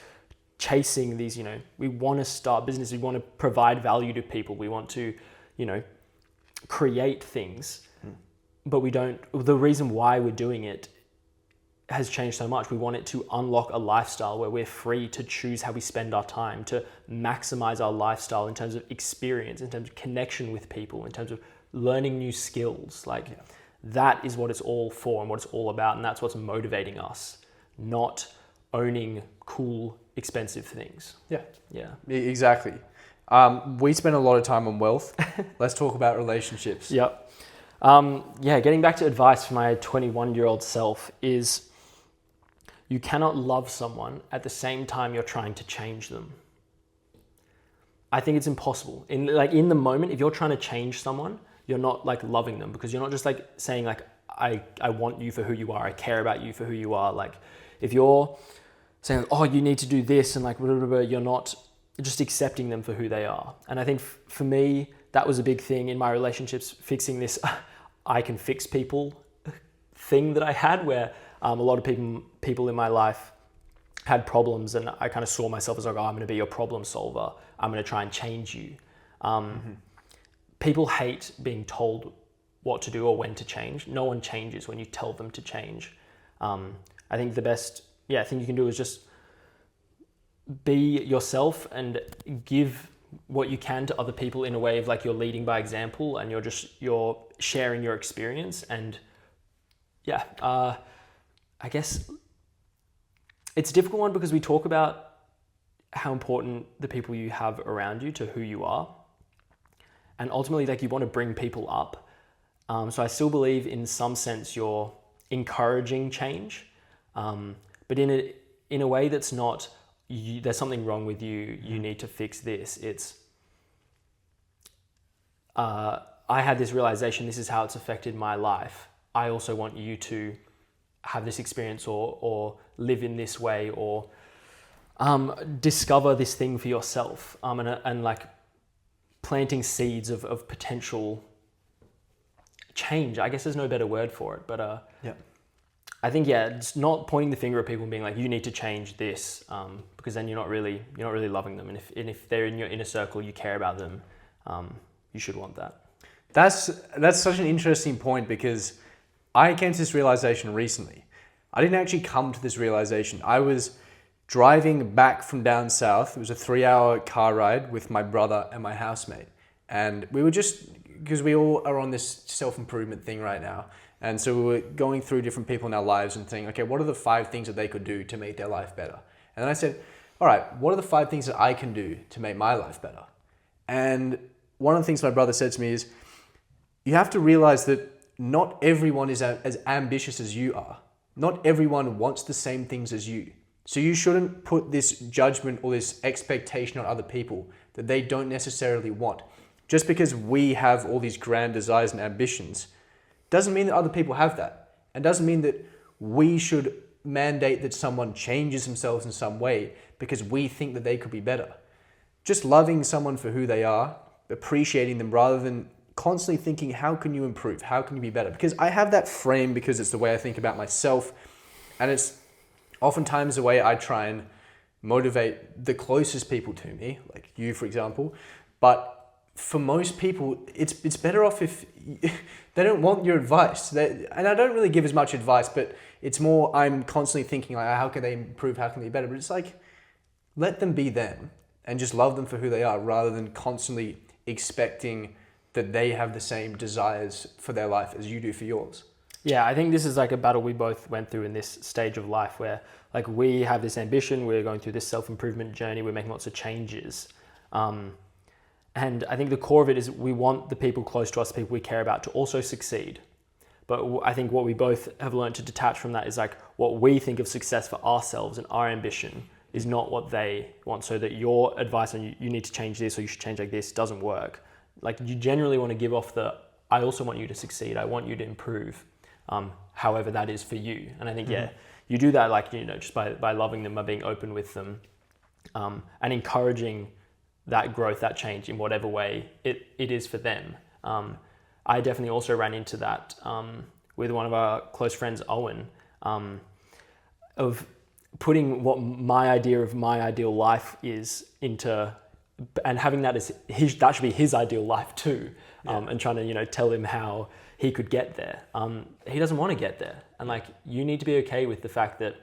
chasing these, we want to start business, we want to provide value to people, we want to, create things, but the reason why we're doing it has changed so much. We want it to unlock a lifestyle where we're free to choose how we spend our time, to maximize our lifestyle in terms of experience, in terms of connection with people, in terms of learning new skills. That is what it's all for and what it's all about. And that's what's motivating us, not owning cool, expensive things. Yeah. Yeah. Exactly. We spend a lot of time on wealth. Let's talk about relationships. Yep. Getting back to advice for my 21-year-old self is, you cannot love someone at the same time you're trying to change them. I think it's impossible. In the moment, if you're trying to change someone, you're not loving them, because you're not just saying I want you for who you are, I care about you for who you are. If you're saying, oh, you need to do this and blah, blah, blah, you're not just accepting them for who they are. And I think for me, that was a big thing in my relationships, fixing this I can fix people thing that I had, where a lot of people in my life had problems, and I kind of saw myself as I'm going to be your problem solver. I'm going to try and change you. People hate being told what to do or when to change. No one changes when you tell them to change. I think the best thing you can do is just be yourself and give what you can to other people in a way of you're leading by example, and you're sharing your experience. And I guess it's a difficult one, because we talk about how important the people you have around you to who you are, and ultimately you want to bring people up. So I still believe in some sense you're encouraging change, but in a way that's not, there's something wrong with you, you need to fix this. It's I had this realization, this is how it's affected my life. I also want you to have this experience or live in this way, or discover this thing for yourself, and planting seeds of potential change. I guess there's no better word for it, but I think it's not pointing the finger at people and being like, you need to change this, because then you're not really loving them. And if they're in your inner circle, you care about them, you should want that. That's such an interesting point, because I came to this realization recently. I didn't actually come to this realization. I was driving back from down south. It was a 3-hour car ride with my brother and my housemate. And we were because we all are on this self-improvement thing right now. And so we were going through different people in our lives and saying, okay, what are the 5 things that they could do to make their life better? And then I said, all right, what are the 5 things that I can do to make my life better? And one of the things my brother said to me is, you have to realize that not everyone is as ambitious as you are. Not everyone wants the same things as you. So you shouldn't put this judgment or this expectation on other people that they don't necessarily want. Just because we have all these grand desires and ambitions doesn't mean that other people have that. And doesn't mean that we should mandate that someone changes themselves in some way because we think that they could be better. Just loving someone for who they are, appreciating them, rather than constantly thinking, how can you improve? How can you be better? Because I have that frame, because it's the way I think about myself. And it's oftentimes the way I try and motivate the closest people to me, like you, for example. But for most people, it's better off if they don't want your advice. And I don't really give as much advice, but it's more, I'm constantly thinking, how can they improve? How can they be better? But it's let them be them and just love them for who they are, rather than constantly expecting that they have the same desires for their life as you do for yours. Yeah, I think this is a battle we both went through in this stage of life, where we have this ambition, we're going through this self-improvement journey, we're making lots of changes. And I think the core of it is we want the people close to us, the people we care about, to also succeed. But I think what we both have learned to detach from that is like what we think of success for ourselves and our ambition is not what they want. So that your advice on you need to change this or you should change like this doesn't work. Like you generally want to give off I also want you to succeed. I want you to improve, however that is for you. And I think, you do that like, just by loving them, by being open with them, and encouraging that growth, that change in whatever way it is for them. I definitely also ran into that with one of our close friends, Owen, of putting what my idea of my ideal life is into, and having that as that should be his ideal life too, and trying to tell him how he could get there. He doesn't want to get there, and like you need to be okay with the fact that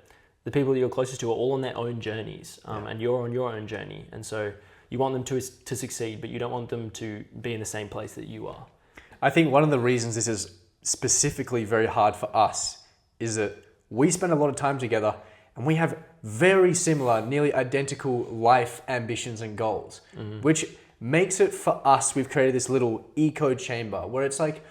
the people you're closest to are all on their own journeys, and you're on your own journey, and so you want them to succeed, but you don't want them to be in the same place that you are. I think one of the reasons this is specifically very hard for us is that we spend a lot of time together and we have very similar, nearly identical life ambitions and goals, which makes it for us, we've created this little echo chamber where it's like,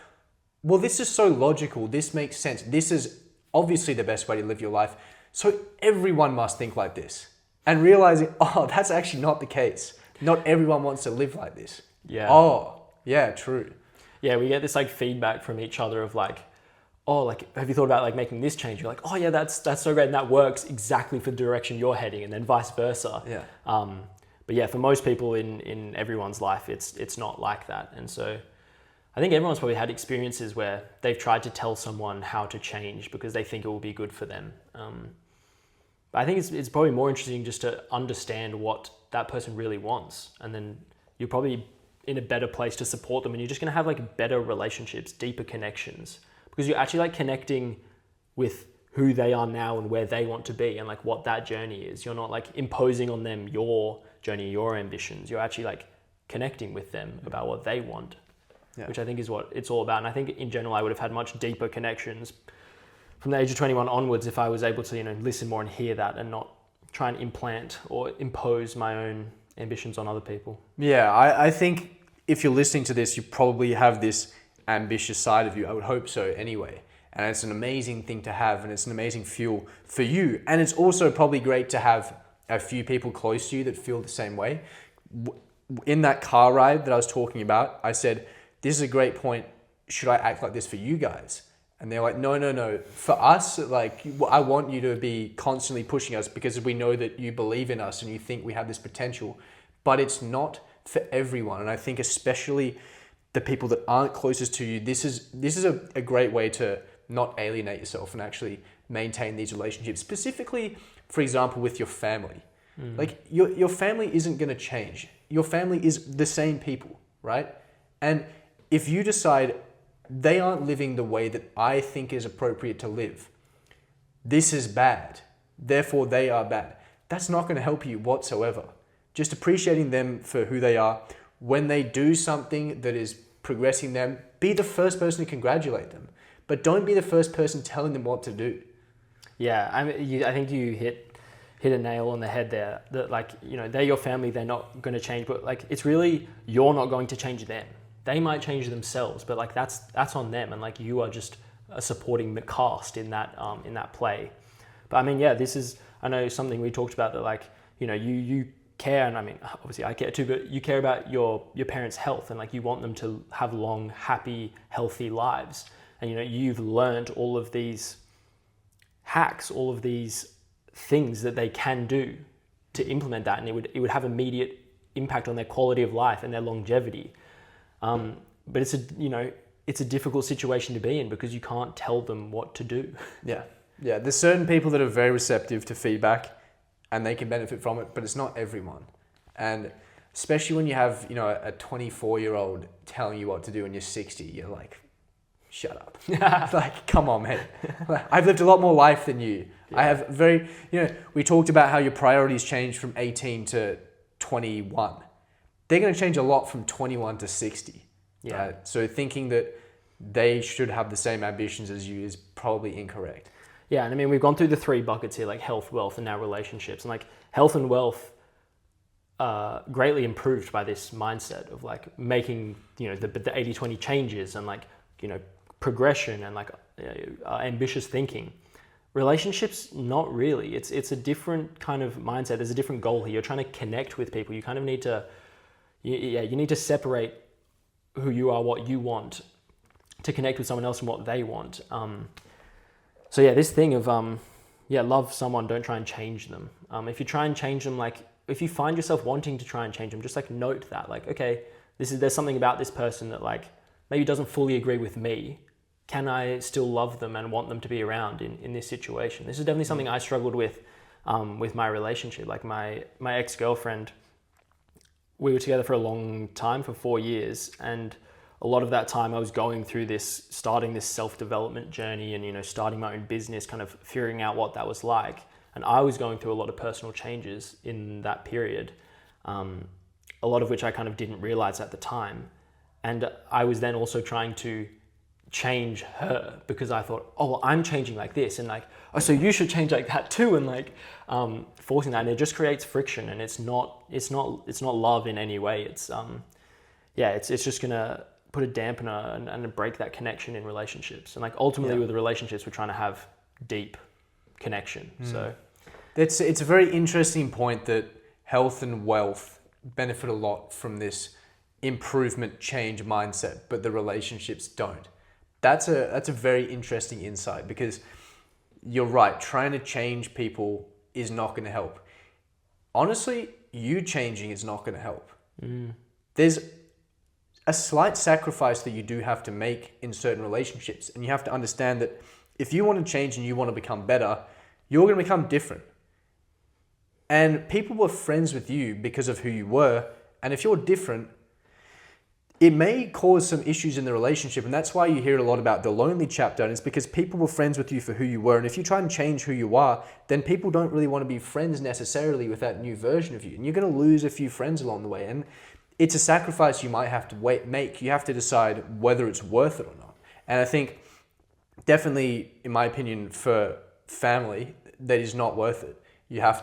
well, this is so logical. This makes sense. This is obviously the best way to live your life. So everyone must think like this. And realizing, that's actually not the case. Not everyone wants to live like this. Yeah. Oh, yeah, true. Yeah, we get this like feedback from each other of like, oh, like, have you thought about like making this change? You're like, oh yeah, that's so great. And that works exactly for the direction you're heading, and then vice versa. Yeah. But yeah, for most people in everyone's life, it's not like that. And so I think everyone's probably had experiences where they've tried to tell someone how to change because they think it will be good for them. But I think it's probably more interesting just to understand what that person really wants. And then you're probably in a better place to support them, and you're just going to have like better relationships, deeper connections, because you're actually like connecting with who they are now and where they want to be and like what that journey is. You're not like imposing on them your journey, your ambitions. You're actually like connecting with them about what they want, which I think is what it's all about. And I think in general, I would have had much deeper connections from the age of 21 onwards if I was able to, listen more and hear that and not try and implant or impose my own ambitions on other people. Yeah, I think if you're listening to this, you probably have this ambitious side of you. I would hope so anyway. And it's an amazing thing to have, and it's an amazing fuel for you. And it's also probably great to have a few people close to you that feel the same way. In that car ride that I was talking about, I said, this is a great point. Should I act like this for you guys? And they're like, no. For us, like, I want you to be constantly pushing us because we know that you believe in us and you think we have this potential. But it's not for everyone. And I think especially the people that aren't closest to you, this is a great way to not alienate yourself and actually maintain these relationships. Specifically, for example, with your family. Like your family isn't going to change. Your family is the same people, right? And if you decide they aren't living the way that I think is appropriate to live, this is bad, therefore they are bad, that's not going to help you whatsoever. Just appreciating them for who they are. When they do something that is progressing them, be the first person to congratulate them, but don't be the first person telling them what to do. Yeah, I think you hit a nail on the head there. That they're your family, they're not going to change, but like it's really you're not going to change them. They might change themselves, but like that's on them, and like you are just a supporting cast in that play. But I mean, yeah, this is I know something we talked about that like you care, and I mean obviously I care too, but you care about your parents' health, and like you want them to have long, happy, healthy lives, and you've learned all of these hacks, all of these things that they can do to implement that, and it would have immediate impact on their quality of life and their longevity. But it's a difficult situation to be in because you can't tell them what to do. Yeah. There's certain people that are very receptive to feedback and they can benefit from it, but it's not everyone. And especially when you have, a 24-year-old telling you what to do and you're 60, you're like, shut up. Like, come on, man. I've lived a lot more life than you. Yeah. I have we talked about how your priorities change from 18 to 21. They're going to change a lot from 21 to 60. Yeah. So thinking that they should have the same ambitions as you is probably incorrect. Yeah, and I mean, we've gone through the three buckets here, like health, wealth, and now relationships. And like health and wealth greatly improved by this mindset of like making, the 80-20 changes and like, progression and like ambitious thinking. Relationships, not really. It's a different kind of mindset. There's a different goal here. You're trying to connect with people. You kind of need to, you need to separate who you are, what you want, to connect with someone else and what they want. So yeah, this thing of love someone, don't try and change them. If you try and change them, like if you find yourself wanting to try and change them, just like note that, like, okay, there's something about this person that like maybe doesn't fully agree with me. Can I still love them and want them to be around in this situation? This is definitely something I struggled with my relationship. Like my ex-girlfriend, we were together for a long time, for 4 years, and a lot of that time I was going through starting this self-development journey and, you know, starting my own business, kind of figuring out what that was like. And I was going through a lot of personal changes in that period, a lot of which I kind of didn't realize at the time. And I was then also trying to change her because I thought, oh, well, I'm changing like this, and like, oh, so you should change like that too, and like forcing that, and it just creates friction, and it's not love in any way. It's just gonna put a dampener and break that connection in relationships. And like ultimately with the relationships, we're trying to have deep connection. So it's a very interesting point that health and wealth benefit a lot from this improvement change mindset, but the relationships don't. That's a very interesting insight, because you're right, trying to change people is not going to help. Honestly, you changing is not going to help. There's a slight sacrifice that you do have to make in certain relationships, and you have to understand that if you want to change and you want to become better, you're going to become different. And people were friends with you because of who you were, and if you're different, it may cause some issues in the relationship. And that's why you hear a lot about the lonely chapter. And it's because people were friends with you for who you were. And if you try and change who you are, then people don't really want to be friends necessarily with that new version of you. And you're going to lose a few friends along the way. And it's a sacrifice you might have to make. You have to decide whether it's worth it or not. And I think definitely, in my opinion, for family, that is not worth it. You have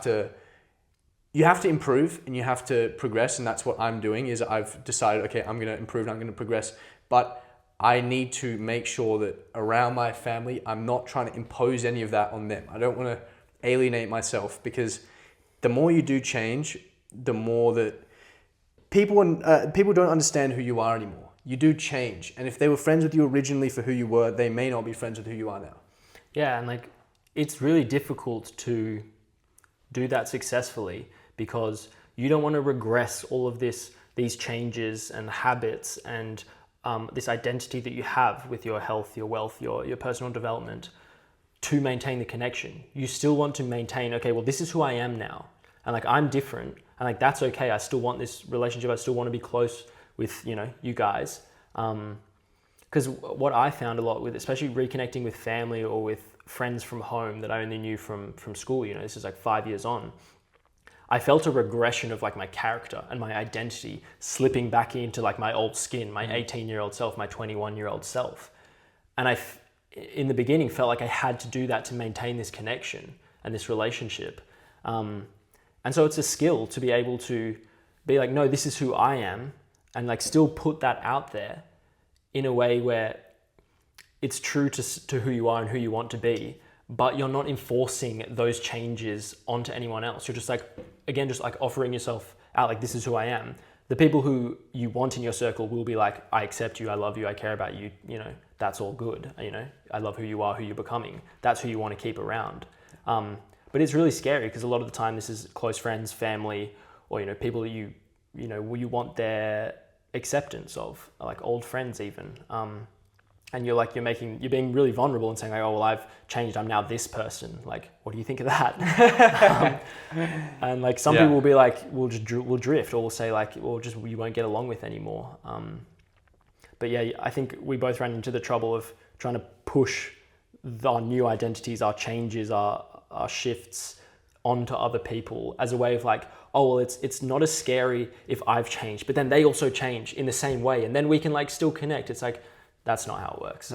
to improve and you have to progress, and that's what I'm doing. Is I've decided, okay, I'm going to improve and I'm going to progress, but I need to make sure that around my family, I'm not trying to impose any of that on them. I don't want to alienate myself, because the more you do change, the more that people don't understand who you are anymore. You do change, and if they were friends with you originally for who you were, they may not be friends with who you are now. Yeah, and like it's really difficult to do that successfully, because you don't want to regress all of these changes and habits and this identity that you have with your health, your wealth, your personal development, to maintain the connection. You still want to maintain, okay, well, this is who I am now, and like I'm different, and like that's okay. I still want this relationship. I still want to be close with, you know, you guys. Because what I found a lot with, especially reconnecting with family or with friends from home that I only knew from school, you know, this is like 5 years on, I felt a regression of like my character and my identity slipping back into like my old skin, my 18-year-old self, my 21-year-old self. And in the beginning, felt like I had to do that to maintain this connection and this relationship. And so it's a skill to be able to be like, no, this is who I am, and like still put that out there in a way where it's true to who you are and who you want to be, but you're not enforcing those changes onto anyone else. You're just like, again, just like offering yourself out, like, this is who I am. The people who you want in your circle will be like, I accept you, I love you, I care about you, you know, that's all good. You know, I love who you are, who you're becoming. That's who you want to keep around. But it's really scary, because a lot of the time this is close friends, family, or, you know, people that you want their acceptance of, like old friends even. And you're being really vulnerable and saying like, oh, well, I've changed, I'm now this person. Like, what do you think of that? And like some people will be like, we'll drift, or we'll say like, well, just you won't get along with anymore. But yeah, I think we both ran into the trouble of trying to push our new identities, our changes, our shifts onto other people as a way of like, oh, well, it's not as scary if I've changed, but then they also change in the same way, and then we can like still connect. It's like, that's not how it works.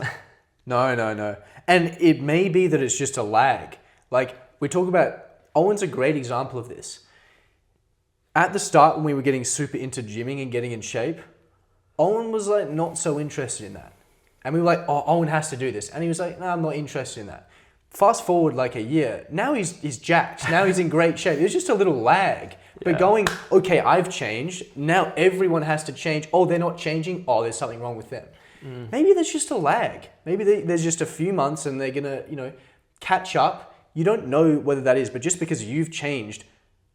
No. And it may be that it's just a lag. Like we talk about, Owen's a great example of this. At the start, when we were getting super into gymming and getting in shape, Owen was like not so interested in that. And we were like, oh, Owen has to do this. And he was like, no, I'm not interested in that. Fast forward like a year, now he's jacked. Now he's in great shape. It was just a little lag. But going, okay, I've changed. Now everyone has to change. Oh, they're not changing. Oh, there's something wrong with them. Maybe there's just a lag. Maybe there's just a few months and they're gonna, catch up. You don't know whether that is, but just because you've changed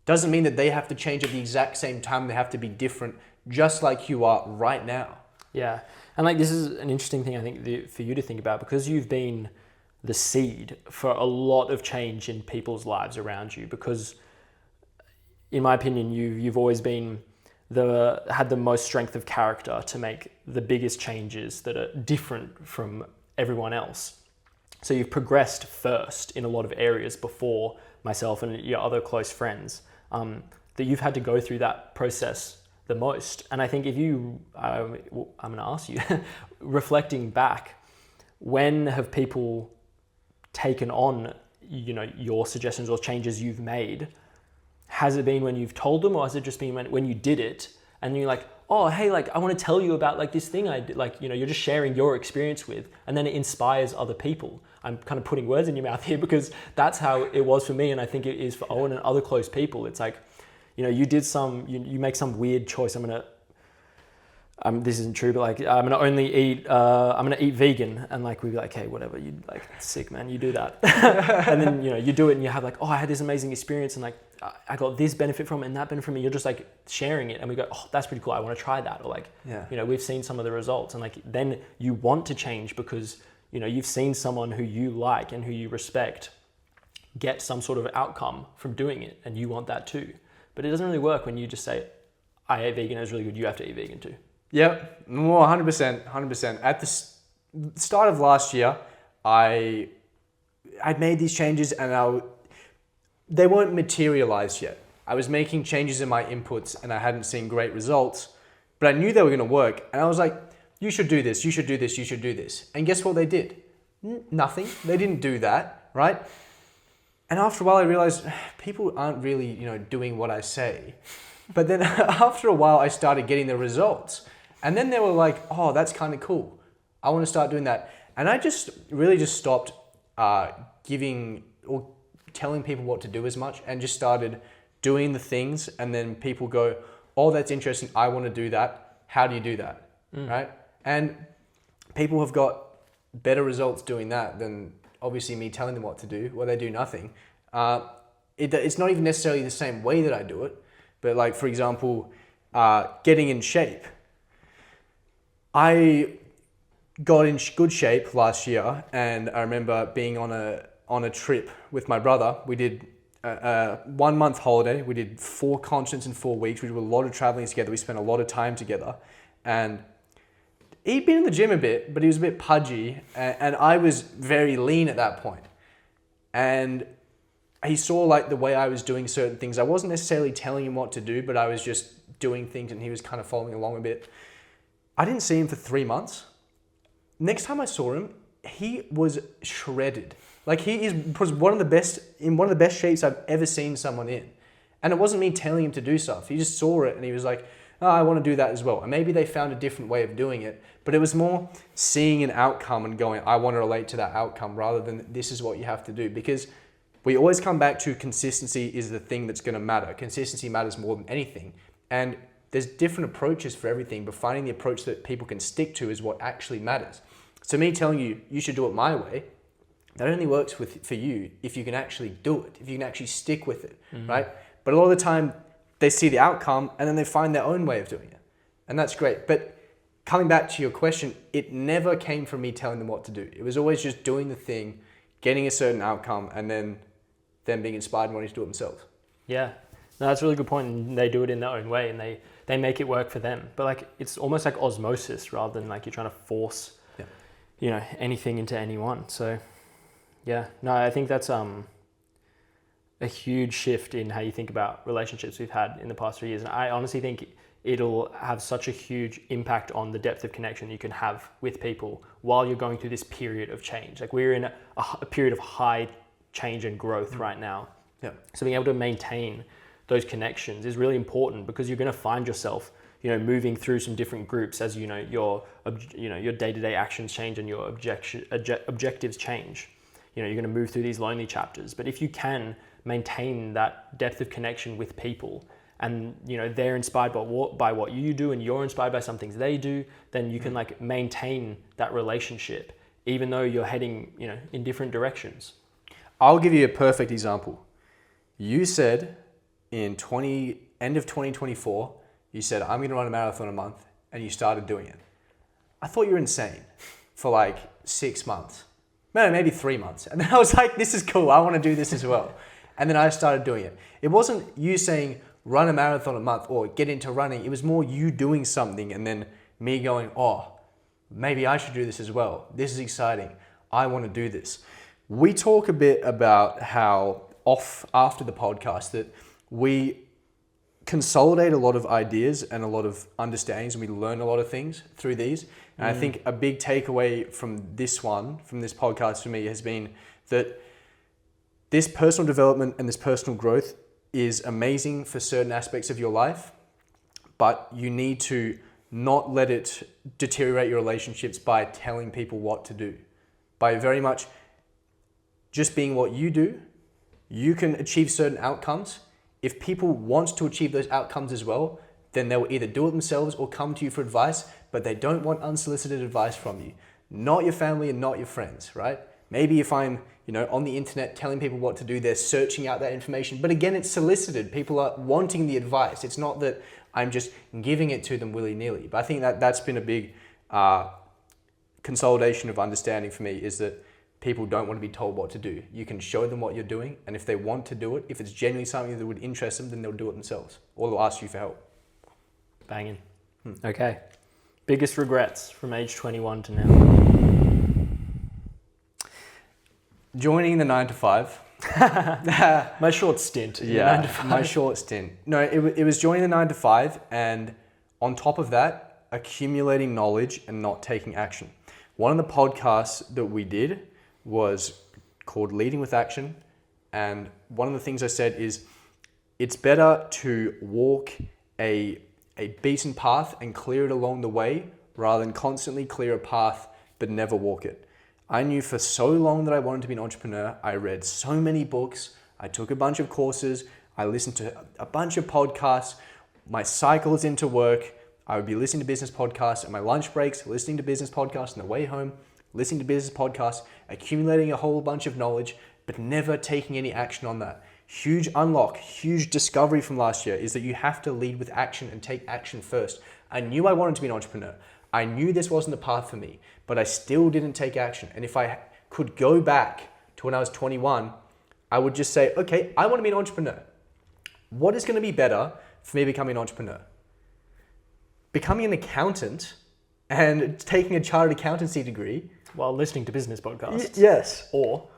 doesn't mean that they have to change at the exact same time. They have to be different, just like you are right now. Yeah. And like, this is an interesting thing, I think, for you to think about, because you've been the seed for a lot of change in people's lives around you, because in my opinion, you've always been had the most strength of character to make the biggest changes that are different from everyone else. So you've progressed first in a lot of areas before myself and your other close friends, that you've had to go through that process the most. And I think if I'm going to ask you, reflecting back, when have people taken on, your suggestions or changes you've made? Has it been when you've told them, or has it just been when you did it and you're like, oh, hey, like, I want to tell you about like this thing I did, like, you're just sharing your experience with, and then it inspires other people. I'm kind of putting words in your mouth here because that's how it was for me. And I think it is for Owen and other close people. It's like, you did you make some weird choice. This isn't true, but like, I'm going to eat vegan. And like, we'd be like, hey, whatever, you like, sick, man, you do that. And then, you do it and you have like, oh, I had this amazing experience and like, I got this benefit from it and that benefit from it. You're just like sharing it. And we go, oh, that's pretty cool. I want to try that. Or like, we've seen some of the results, and like, then you want to change because, you've seen someone who you like and who you respect get some sort of outcome from doing it. And you want that too. But it doesn't really work when you just say, I ate vegan, it was really good. You have to eat vegan too. Yep, more 100%. At the start of last year, I'd made these changes and they weren't materialized yet. I was making changes in my inputs and I hadn't seen great results, but I knew they were going to work. And I was like, you should do this, you should do this, you should do this. And guess what they did? Nothing. They didn't do that, right? And after a while, I realized people aren't really, doing what I say. But then after a while, I started getting the results. And then they were like, oh, that's kind of cool. I want to start doing that. And I just stopped giving or telling people what to do as much and just started doing the things. And then people go, oh, that's interesting. I want to do that. How do you do that? Right? And people have got better results doing that than obviously me telling them what to do, or they do nothing. It's not even necessarily the same way that I do it. But like, for example, getting in shape. I got in good shape last year, and I remember being on a trip with my brother. We did a 1 month holiday. We did 4 continents in 4 weeks. We did a lot of traveling together. We spent a lot of time together. And he'd been in the gym a bit, but he was a bit pudgy, and I was very lean at that point. And he saw like the way I was doing certain things. I wasn't necessarily telling him what to do, but I was just doing things and he was kind of following along a bit. I didn't see him for 3 months. Next time I saw him, he was shredded. Like was one of the best shapes I've ever seen someone in. And it wasn't me telling him to do stuff. He just saw it and he was like, oh, I want to do that as well. And maybe they found a different way of doing it, but it was more seeing an outcome and going, I want to relate to that outcome rather than this is what you have to do. Because we always come back to consistency is the thing that's going to matter. Consistency matters more than anything. And there's different approaches for everything, but finding the approach that people can stick to is what actually matters. So me telling you, you should do it my way, that only works for you if you can actually do it, if you can actually stick with it, right? But a lot of the time, they see the outcome and then they find their own way of doing it. And that's great. But coming back to your question, it never came from me telling them what to do. It was always just doing the thing, getting a certain outcome, and then them being inspired and wanting to do it themselves. Yeah, no, that's a really good point. And they do it in their own way and they make it work for them. But like, it's almost like osmosis rather than like you're trying to force, anything into anyone. So yeah, no, I think that's a huge shift in how you think about relationships we've had in the past 3 years. And I honestly think it'll have such a huge impact on the depth of connection you can have with people while you're going through this period of change. Like, we're in a period of high change and growth right now. Yeah. So being able to maintain those connections is really important because you're going to find yourself moving through some different groups as your day-to-day actions change and your objectives change. You're going to move through these lonely chapters. But if you can maintain that depth of connection with people, and they're inspired by what you do, and you're inspired by some things they do, then you can maintain that relationship, even though you're heading in different directions. I'll give you a perfect example. You said in end of 2024, you said, I'm going to run a marathon a month, and you started doing it. I thought you were insane for 6 months. No, maybe 3 months. And then I was like, this is cool. I want to do this as well. And then I started doing it. It wasn't you saying, run a marathon a month or get into running. It was more you doing something and then me going, oh, maybe I should do this as well. This is exciting. I want to do this. We talk a bit about how after the podcast that we consolidate a lot of ideas and a lot of understandings, and we learn a lot of things through these. And I think a big takeaway from this podcast for me has been that this personal development and this personal growth is amazing for certain aspects of your life, but you need to not let it deteriorate your relationships by telling people what to do. By very much just being what you do, you can achieve certain outcomes. If people want to achieve those outcomes as well, then they will either do it themselves or come to you for advice, but they don't want unsolicited advice from you. Not your family and not your friends, right? Maybe if I'm on the internet telling people what to do, they're searching out that information. But again, it's solicited. People are wanting the advice. It's not that I'm just giving it to them willy-nilly. But I think that's been a big consolidation of understanding for me, is that people don't want to be told what to do. You can show them what you're doing, and if they want to do it, if it's genuinely something that would interest them, then they'll do it themselves, or they'll ask you for help. Banging. Okay. Biggest regrets from age 21 to now? Joining the 9 to 5. My short stint. Yeah, my short stint. No, it was joining the 9 to 5, and on top of that, accumulating knowledge and not taking action. One of the podcasts that we did was called Leading with Action, and one of the things I said is it's better to walk a beaten path and clear it along the way rather than constantly clear a path but never walk it. I knew for so long that I wanted to be an entrepreneur. I read so many books. I took a bunch of courses. I listened to a bunch of podcasts. My cycles into work, I would be listening to business podcasts at my lunch breaks, listening to business podcasts on the way home, listening to business podcasts, accumulating a whole bunch of knowledge, but never taking any action on that. Huge unlock, huge discovery from last year is that you have to lead with action and take action first. I knew I wanted to be an entrepreneur. I knew this wasn't the path for me, but I still didn't take action. And if I could go back to when I was 21, I would just say, okay, I want to be an entrepreneur. What is going to be better for me becoming an entrepreneur? Becoming an accountant and taking a chartered accountancy degree. While listening to business podcasts. Yes. Or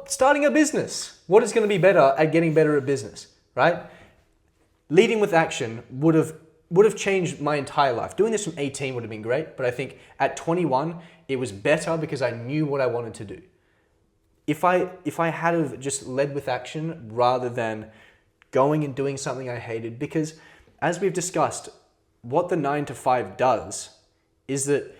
starting a business. What is going to be better at getting better at business, right? Leading with action would have changed my entire life. Doing this from 18 would have been great, but I think at 21, it was better because I knew what I wanted to do. If I had have just led with action rather than going and doing something I hated, because as we've discussed, what the 9 to 5 does is that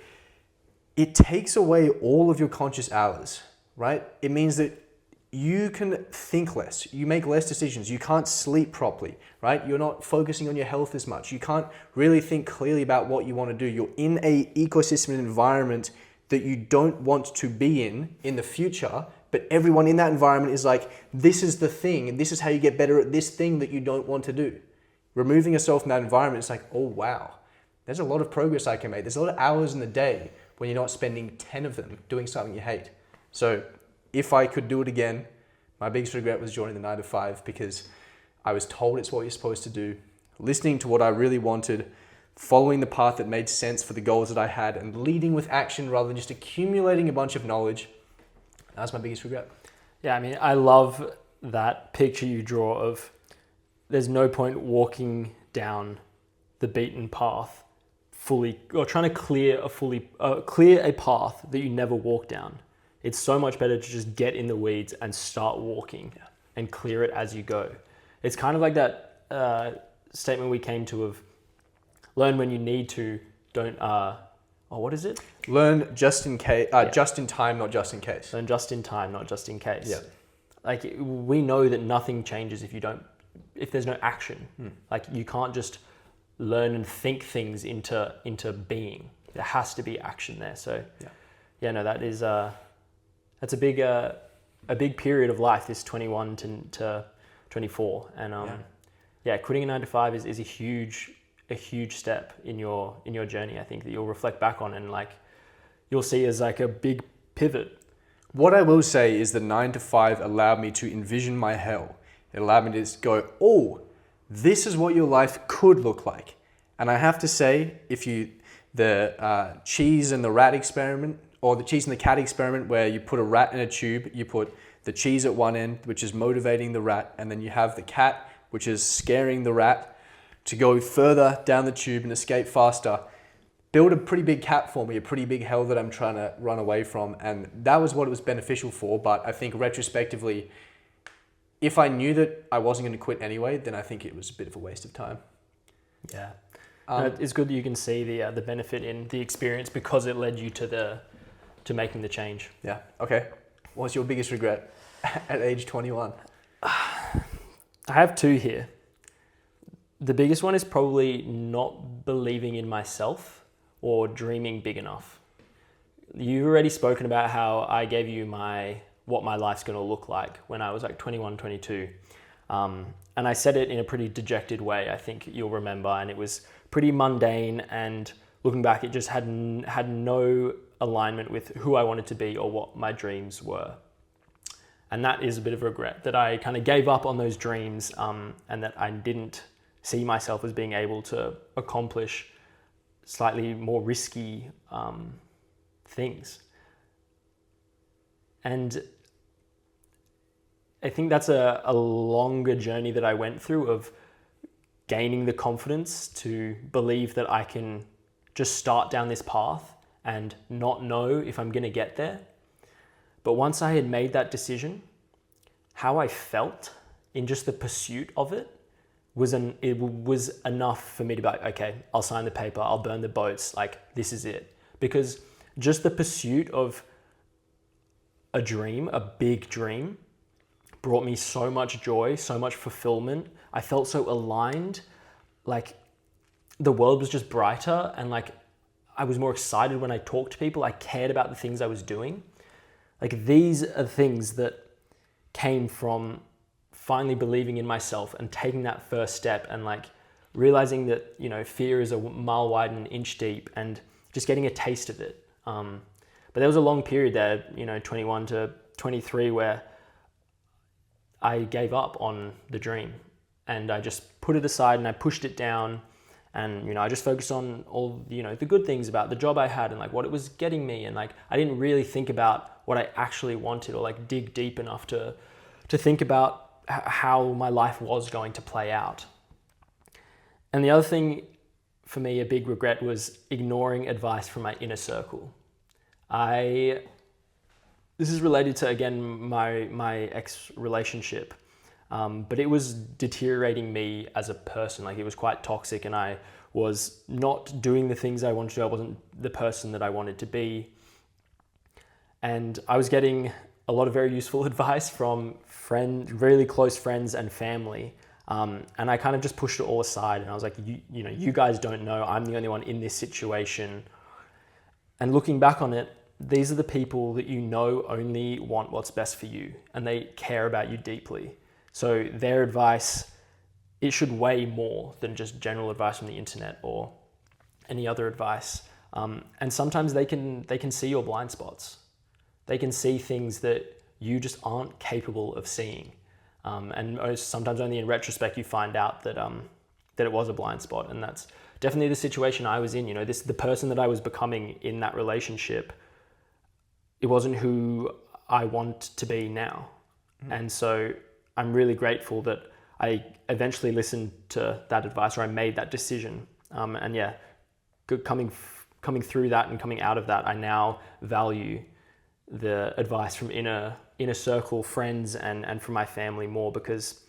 it takes away all of your conscious hours, right? It means that you can think less, you make less decisions, you can't sleep properly, right? You're not focusing on your health as much. You can't really think clearly about what you want to do. You're in a ecosystem and environment that you don't want to be in the future, but everyone in that environment is like, this is the thing, and this is how you get better at this thing that you don't want to do. Removing yourself from that environment, it's like, oh wow, there's a lot of progress I can make. There's a lot of hours in the day when you're not spending 10 of them doing something you hate. So if I could do it again, my biggest regret was joining the 9 to 5 because I was told it's what you're supposed to do, listening to what I really wanted, following the path that made sense for the goals that I had, and leading with action rather than just accumulating a bunch of knowledge. That was my biggest regret. Yeah, I mean, I love that picture you draw of there's no point walking down the beaten path fully, or trying to clear a path that you never walk down. It's so much better to just get in the weeds and start walking and clear it as you go. It's kind of like that statement we came to of Learn when you need to. Don't. What is it? Learn just in case, just in time, not just in case. Learn just in time, not just in case. Yeah. Like, we know that nothing changes if there's no action. Like, you can't just learn and think things into being. There has to be action there. So no, that's a big period of life, this 21 to 24. And quitting a 9 to 5 is a huge step in your journey. I think that you'll reflect back on and like you'll see as like a big pivot. What I will say is the 9 to 5 allowed me to envision my hell. It allowed me to just go, oh, this is what your life could look like. And I have to say, the cheese and the rat experiment, or the cheese and the cat experiment, where you put a rat in a tube, you put the cheese at one end, which is motivating the rat, and then you have the cat, which is scaring the rat to go further down the tube and escape faster. Build a pretty big cat for me, a pretty big hell that I'm trying to run away from. And that was what it was beneficial for. But I think retrospectively, if I knew that I wasn't going to quit anyway, then I think it was a bit of a waste of time. Yeah. It's good that you can see the benefit in the experience because it led you to making the change. Yeah. Okay. What's your biggest regret at age 21? I have two here. The biggest one is probably not believing in myself or dreaming big enough. You've already spoken about how I gave you what my life's going to look like when I was like 21, 22. And I said it in a pretty dejected way, I think you'll remember. And it was pretty mundane. And looking back, it just had no alignment with who I wanted to be or what my dreams were. And that is a bit of regret that I kind of gave up on those dreams and that I didn't see myself as being able to accomplish slightly more risky things. And I think that's a longer journey that I went through of gaining the confidence to believe that I can just start down this path and not know if I'm going to get there. But once I had made that decision, how I felt in just the pursuit of it was enough for me to be like, okay, I'll sign the paper, I'll burn the boats, like this is it. Because just the pursuit of a dream, a big dream, brought me so much joy, so much fulfillment. I felt so aligned, like the world was just brighter and like I was more excited when I talked to people. I cared about the things I was doing. Like these are things that came from finally believing in myself and taking that first step and like realizing that, fear is a mile wide and an inch deep and just getting a taste of it. But there was a long period there, 21 to 23, where I gave up on the dream and I just put it aside and I pushed it down and, I just focused on all, the good things about the job I had and like what it was getting me. And like, I didn't really think about what I actually wanted or like dig deep enough to think about how my life was going to play out. And the other thing for me, a big regret, was ignoring advice from my inner circle. This is related to, again, my ex-relationship, but it was deteriorating me as a person. Like it was quite toxic and I was not doing the things I wanted to do. I wasn't the person that I wanted to be. And I was getting a lot of very useful advice from really close friends and family. And I kind of just pushed it all aside. And I was like, you guys don't know. I'm the only one in this situation. And looking back on it, these are the people that only want what's best for you. And they care about you deeply. So their advice, it should weigh more than just general advice from the internet or any other advice. And sometimes they can see your blind spots. They can see things that you just aren't capable of seeing. And sometimes only in retrospect you find out that it was a blind spot. And that's definitely the situation I was in. The person that I was becoming in that relationship, it wasn't who I want to be now. And so I'm really grateful that I eventually listened to that advice, or I made that decision. Coming through that and coming out of that, I now value the advice from inner circle friends and from my family more, because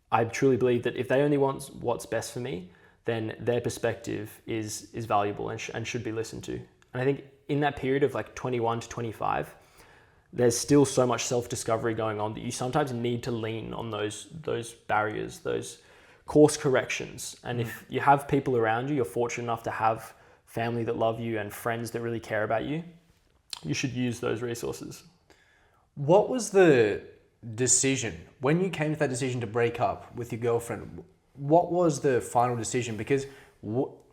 I truly believe that if they only want what's best for me, then their perspective is valuable and should be listened to. And I think in that period of like 21 to 25, there's still so much self-discovery going on that you sometimes need to lean on those barriers, those course corrections. And if you have people around you, you're fortunate enough to have family that love you and friends that really care about you, you should use those resources. What was the decision when you came to that decision to break up with your girlfriend? What was the final decision? Because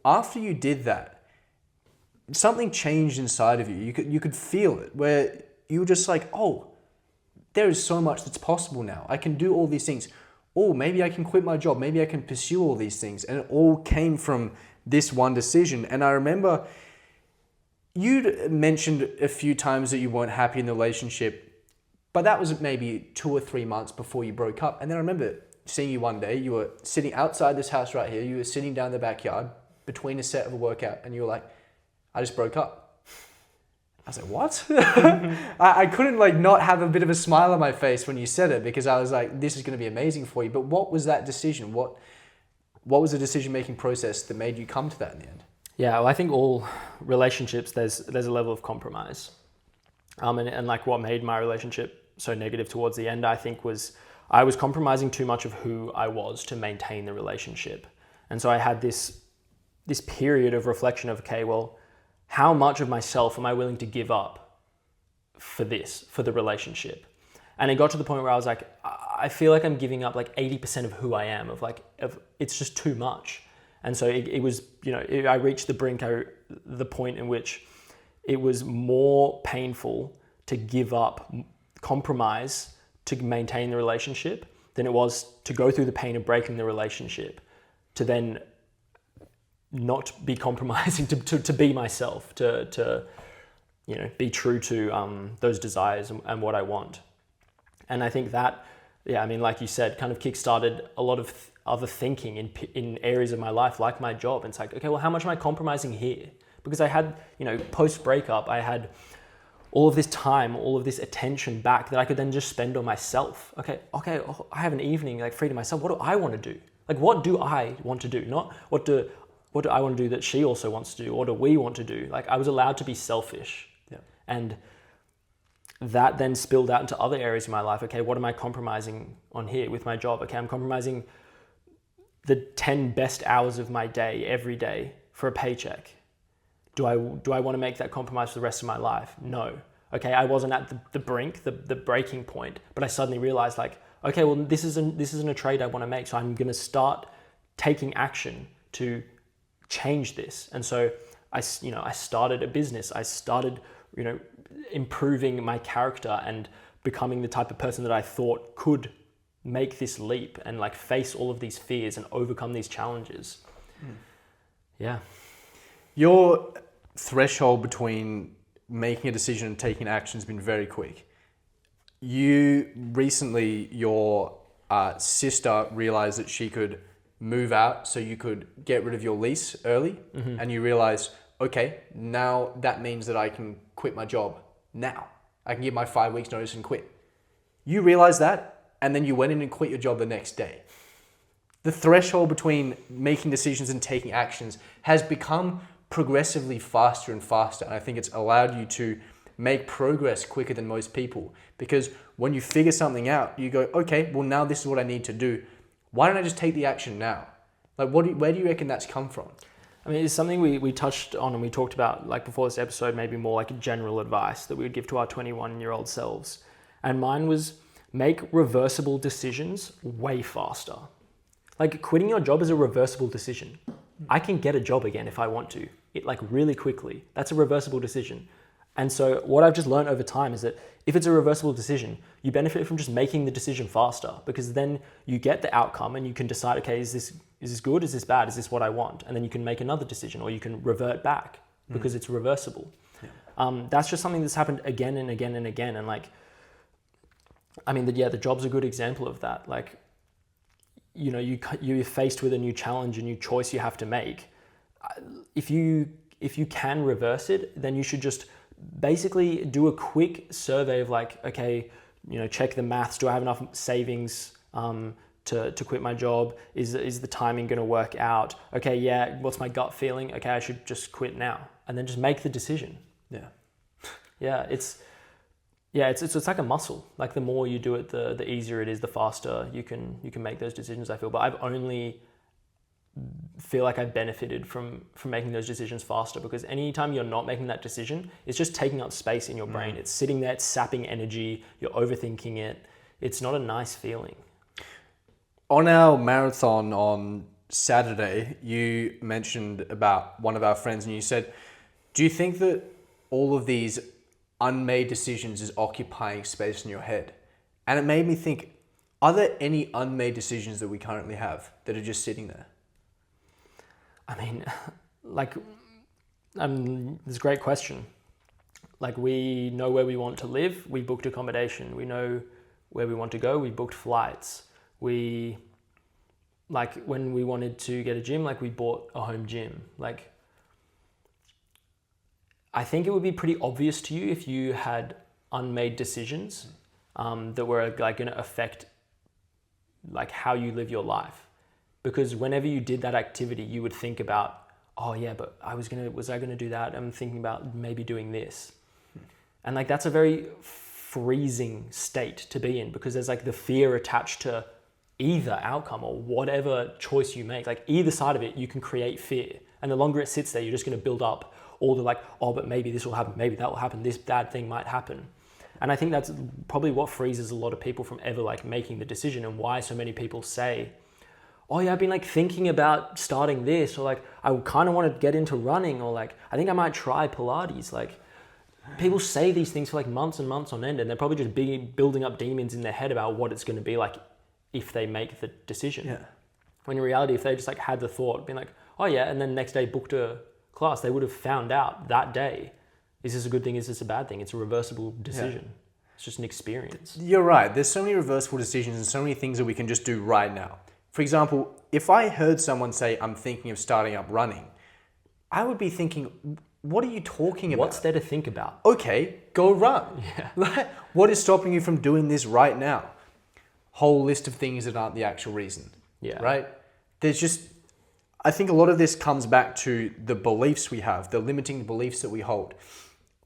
after you did that, something changed inside of you. You could feel it, where you were just like, oh, there is so much that's possible now. I can do all these things. Oh, maybe I can quit my job. Maybe I can pursue all these things. And it all came from this one decision. And I remember you'd mentioned a few times that you weren't happy in the relationship, but that was maybe 2 or 3 months before you broke up. And then I remember seeing you one day, you were sitting outside this house right here. You were sitting down in the backyard between a set of a workout, and you were like, I just broke up. I was like, what? I couldn't like not have a bit of a smile on my face when you said it, because I was like, this is going to be amazing for you. But what was that decision? What was the decision-making process that made you come to that in the end? Yeah, well, I think all relationships, there's a level of compromise. And like what made my relationship so negative towards the end, I think, was I was compromising too much of who I was to maintain the relationship. And so I had this period of reflection of, okay, well, how much of myself am I willing to give up for the relationship? And it got to the point where I was like, I feel like I'm giving up like 80% of who I am, it's just too much. And so it was, I reached the point in which it was more painful to give up compromise to maintain the relationship than it was to go through the pain of breaking the relationship, to then not be compromising, to be myself, to be true to those desires and what I want. And I think that, like you said, kind of kickstarted a lot of other thinking in areas of my life, like my job. And it's like, okay, well, how much am I compromising here? Because I had, post breakup, I had all of this time, all of this attention back that I could then just spend on myself. Okay, I have an evening like free to myself. What do I want to do? Like, what do I want to do? Not what do I want to do that she also wants to do? What do we want to do? Like, I was allowed to be selfish. Yeah. And that then spilled out into other areas of my life. Okay, what am I compromising on here with my job? Okay, I'm compromising the 10 best hours of my day every day for a paycheck. Do I want to make that compromise for the rest of my life? No. Okay, I wasn't at the brink, the breaking point, but I suddenly realized like, okay, well, this isn't a trade I want to make, so I'm going to start taking action to change this. And so I started a business. I started, improving my character and becoming the type of person that I thought could make this leap and like face all of these fears and overcome these challenges. Yeah. Your threshold between making a decision and taking action has been very quick. You recently, your sister realized that she could move out so you could get rid of your lease early, and you realize, okay, now that means that I can quit my job now. I can give my 5 weeks notice and quit. You realize that, and then you went in and quit your job the next day. The threshold between making decisions and taking actions has become progressively faster and faster. And I think it's allowed you to make progress quicker than most people, because when you figure something out, you go, okay, well, now this is what I need to do. Why don't I just take the action now? Like, where do you reckon that's come from? I mean, it's something we touched on and we talked about like before this episode, maybe more like a general advice that we would give to our 21-year-old selves. And mine was make reversible decisions way faster. Like, quitting your job is a reversible decision. I can get a job again if I want to, like really quickly. That's a reversible decision. And so what I've just learned over time is that if it's a reversible decision, you benefit from just making the decision faster, because then you get the outcome and you can decide, okay, is this good? Is this bad? Is this what I want? And then you can make another decision, or you can revert back because it's reversible. Yeah. That's just something that's happened again and again and again. And like, I mean, the job's a good example of that. Like, you're faced with a new challenge, a new choice you have to make. If you can reverse it, then you should just basically do a quick survey of like, okay, check the maths. Do I have enough savings? to quit my job? Is the timing going to work out? Okay, yeah, what's my gut feeling? Okay, I should just quit now. And then just make the decision. Yeah. Yeah, it's like a muscle. Like the more you do it, the easier it is, the faster you can make those decisions, I feel. But I've only feel like I've benefited from making those decisions faster, because anytime you're not making that decision, it's just taking up space in your brain. It's sitting there, it's sapping energy, you're overthinking it. It's not a nice feeling. On our marathon on Saturday, you mentioned about one of our friends and you said, do you think that all of these unmade decisions is occupying space in your head? And it made me think, are there any unmade decisions that we currently have that are just sitting there? I mean, it's a great question. Like, we know where we want to live, we booked accommodation. We know where we want to go, we booked flights. We, like, when we wanted to get a gym, like, we bought a home gym. Like, I think it would be pretty obvious to you if you had unmade decisions that were like going to affect like how you live your life. Because whenever you did that activity, you would think about, oh yeah, but was I gonna do that? I'm thinking about maybe doing this. And like, that's a very freezing state to be in, because there's like the fear attached to either outcome or whatever choice you make. Like, either side of it, you can create fear. And the longer it sits there, you're just gonna build up all the like, oh, but maybe this will happen, maybe that will happen, this bad thing might happen. And I think that's probably what freezes a lot of people from ever like making the decision, and why so many people say, oh yeah, I've been like thinking about starting this, or like, I kind of want to get into running, or like, I think I might try Pilates. Like, people say these things for like months and months on end, and they're probably just building up demons in their head about what it's going to be like if they make the decision. Yeah. When in reality, if they just like had the thought, being like, oh yeah, and then next day booked a class, they would have found out that day, is this a good thing, is this a bad thing? It's a reversible decision. Yeah. It's just an experience. You're right. There's so many reversible decisions and so many things that we can just do right now. For example, if I heard someone say, I'm thinking of starting up running, I would be thinking, what are you talking about? What's there to think about? Okay, go run. Yeah. What is stopping you from doing this right now? Whole list of things that aren't the actual reason. Yeah. Right? There's just, I think a lot of this comes back to the beliefs we have, the limiting beliefs that we hold.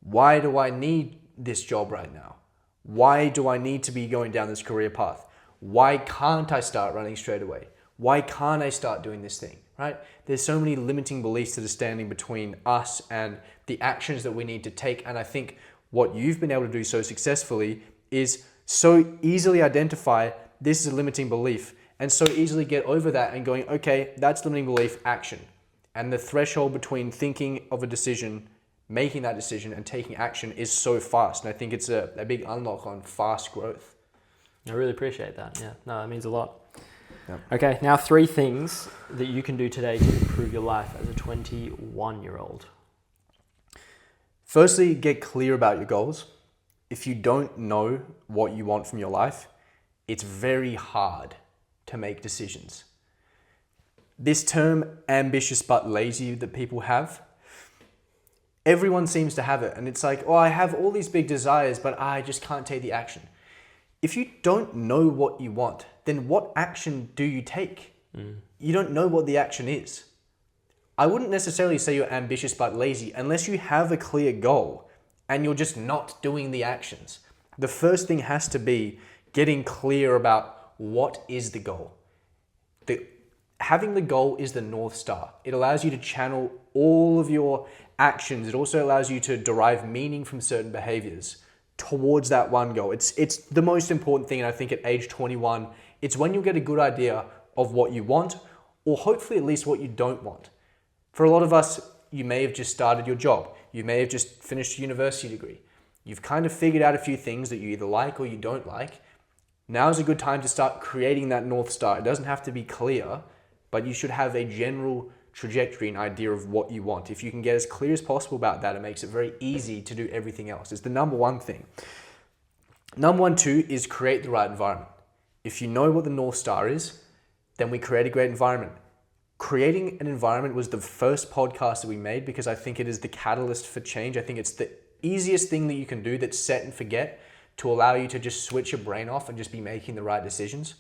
Why do I need this job right now? Why do I need to be going down this career path? Why can't I start running straight away? Why can't I start doing this thing, right? There's so many limiting beliefs that are standing between us and the actions that we need to take. And I think what you've been able to do so successfully is so easily identify this is a limiting belief, and so easily get over that and going, okay, that's limiting belief, action. And the threshold between thinking of a decision, making that decision, and taking action is so fast. And I think it's a big unlock on fast growth. I really appreciate that. Yeah, no, that means a lot. Yep. Okay, now 3 things that you can do today to improve your life as a 21-year-old. Firstly, get clear about your goals. If you don't know what you want from your life, it's very hard to make decisions. This term, ambitious but lazy, that people have, everyone seems to have it. And it's like, oh, I have all these big desires, but I just can't take the action. If you don't know what you want, then what action do you take? You don't know what the action is. I wouldn't necessarily say you're ambitious but lazy unless you have a clear goal and you're just not doing the actions. The first thing has to be getting clear about what is the goal. Having the goal is the North Star. It allows you to channel all of your actions. It also allows you to derive meaning from certain behaviors towards that one goal. It's the most important thing, and I think at age 21, it's when you'll get a good idea of what you want, or hopefully at least what you don't want. For a lot of us, you may have just started your job. You may have just finished a university degree. You've kind of figured out a few things that you either like or you don't like. Now's a good time to start creating that North Star. It doesn't have to be clear, but you should have a general trajectory and idea of what you want. If you can get as clear as possible about that, it makes it very easy to do everything else. It's the number one thing. Number 1, 2 is create the right environment. If you know what the North Star is, then we create a great environment. Creating an environment was the first podcast that we made because I think it is the catalyst for change. I think it's the easiest thing that you can do that's set and forget to allow you to just switch your brain off and just be making the right decisions.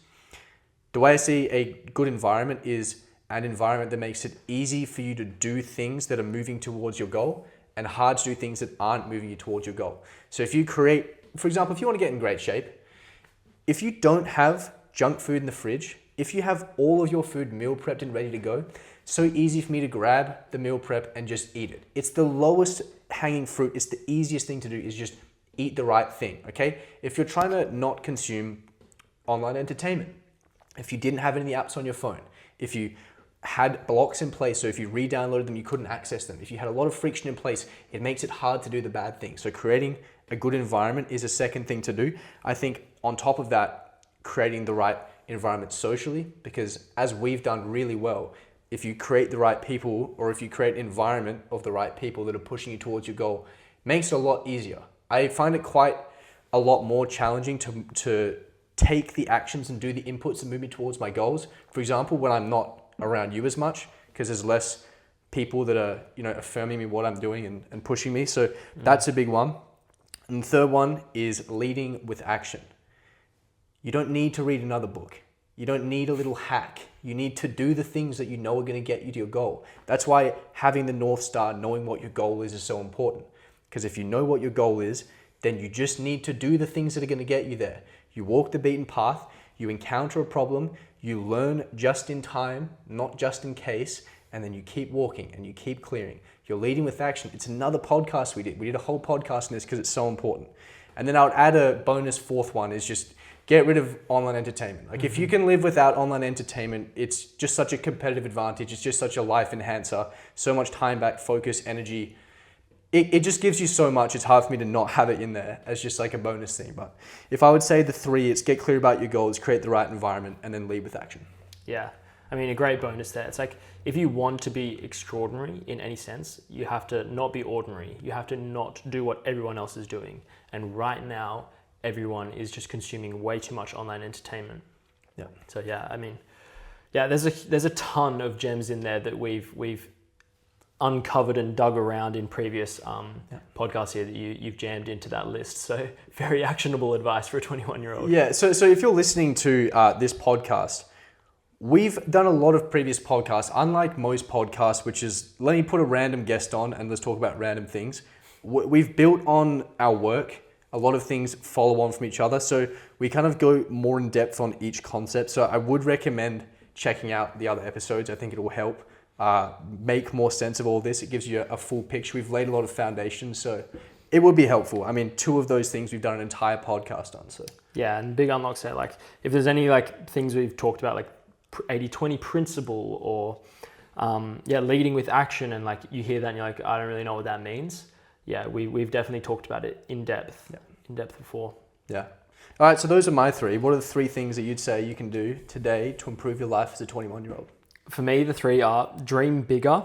The way I see a good environment is an environment that makes it easy for you to do things that are moving towards your goal and hard to do things that aren't moving you towards your goal. So if you create, for example, if you want to get in great shape, if you don't have junk food in the fridge, if you have all of your food meal prepped and ready to go, so easy for me to grab the meal prep and just eat it. It's the lowest hanging fruit. It's the easiest thing to do is just eat the right thing, okay? If you're trying to not consume online entertainment, if you didn't have any apps on your phone, if you had blocks in place, so if you re-downloaded them, you couldn't access them. If you had a lot of friction in place, it makes it hard to do the bad things. So creating a good environment is a second thing to do. I think on top of that, creating the right environment socially, because as we've done really well, if you create the right people or if you create an environment of the right people that are pushing you towards your goal, it makes it a lot easier. I find it quite a lot more challenging to take the actions and do the inputs that move me towards my goals. For example, when I'm not around you as much, because there's less people that are, affirming me what I'm doing and pushing me. So that's a big one. And the third one is leading with action. You don't need to read another book. You don't need a little hack. You need to do the things that you know are going to get you to your goal. That's why having the North Star, knowing what your goal is so important. Because if you know what your goal is, then you just need to do the things that are going to get you there. You walk the beaten path, you encounter a problem, you learn just in time, not just in case, and then you keep walking and you keep clearing. You're leading with action. It's another podcast we did. We did a whole podcast on this because it's so important. And then I would add a bonus fourth one is just get rid of online entertainment. Like if you can live without online entertainment, it's just such a competitive advantage. It's just such a life enhancer. So much time back, focus, energy. It just gives you so much. It's hard for me to not have it in there as just like a bonus thing. But if I would say the three, it's get clear about your goals, create the right environment, and then lead with action. Yeah. I mean, a great bonus there. It's like if you want to be extraordinary in any sense, you have to not be ordinary. You have to not do what everyone else is doing. And right now, everyone is just consuming way too much online entertainment. Yeah. So yeah, I mean, yeah, there's a ton of gems in there that we've uncovered and dug around in previous podcasts here that you've jammed into that list. So very actionable advice for a 21-year-old. Yeah. So if you're listening to this podcast, we've done a lot of previous podcasts, unlike most podcasts, which is let me put a random guest on and let's talk about random things. We've built on our work. A lot of things follow on from each other. So we kind of go more in depth on each concept. So I would recommend checking out the other episodes. I think it will help make more sense of all this. It gives you a full picture. We've laid a lot of foundations, so it would be helpful. I mean, two of those things we've done an entire podcast on. So yeah, and big unlocks there. Like if there's any like things we've talked about, like 80-20 principle or leading with action, and like you hear that and you're like, I don't really know what that means. Yeah, we've definitely talked about it in depth before. Yeah. All right, so those are my three. What are the three things that you'd say you can do today to improve your life as a 21-year-old? For me, the three are dream bigger,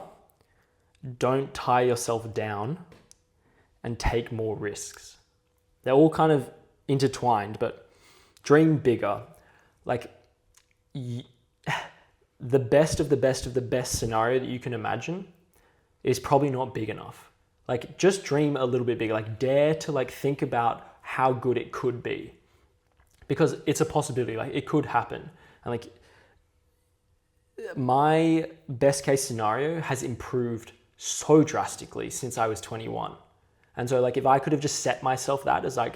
don't tie yourself down, and take more risks. They're all kind of intertwined, but dream bigger. Like the best of the best of the best scenario that you can imagine is probably not big enough. Like just dream a little bit bigger, like dare to like think about how good it could be, because it's a possibility, like it could happen. And like my best case scenario has improved so drastically since I was 21. And so like if I could have just set myself that as like,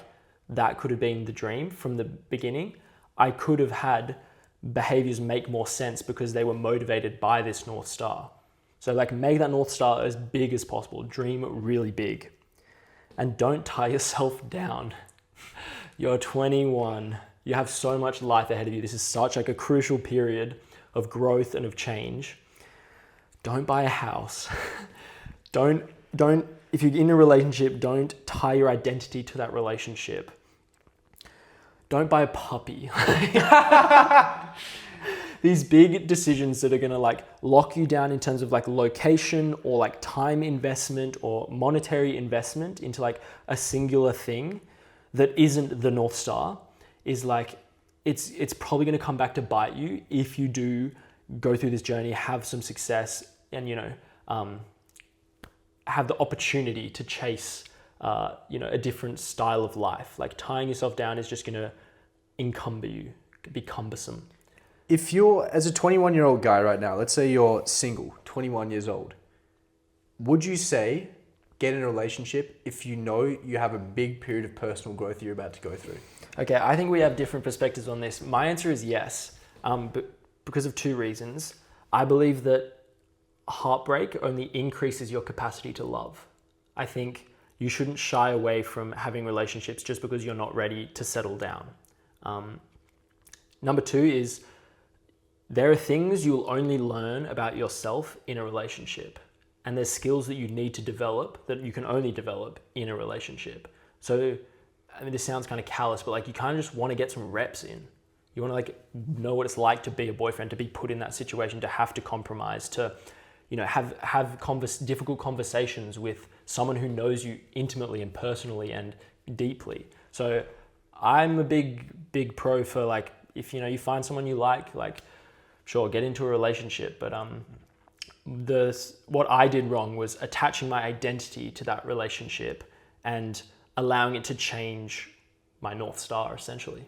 that could have been the dream from the beginning, I could have had behaviors make more sense because they were motivated by this North Star. So like make that North Star as big as possible. Dream really big. And don't tie yourself down. You're 21. You have so much life ahead of you. This is such like a crucial period of growth and of change. Don't buy a house. Don't, if you're in a relationship, don't tie your identity to that relationship. Don't buy a puppy. These big decisions that are going to like lock you down in terms of like location or like time investment or monetary investment into like a singular thing that isn't the North Star is like, it's probably going to come back to bite you if you do go through this journey, have some success, and have the opportunity to chase a different style of life. Like tying yourself down is just going to encumber you, be cumbersome. if you're, as a 21-year-old guy right now, let's say you're single, 21 years old, would you say get in a relationship if you know you have a big period of personal growth you're about to go through? Okay, I think we have different perspectives on this. My answer is yes, but because of two reasons. I believe that heartbreak only increases your capacity to love. I think you shouldn't shy away from having relationships just because you're not ready to settle down. Number two is there are things you'll only learn about yourself in a relationship. And there's skills that you need to develop that you can only develop in a relationship. So, I mean, this sounds kind of callous, but like you kind of just want to get some reps in. You want to like know what it's like to be a boyfriend, to be put in that situation, to have to compromise, to, you know, have difficult conversations with someone who knows you intimately and personally and deeply. So I'm a big pro for like, if you know, you find someone you like, sure, get into a relationship. But what I did wrong was attaching my identity to that relationship and allowing it to change my North Star, essentially.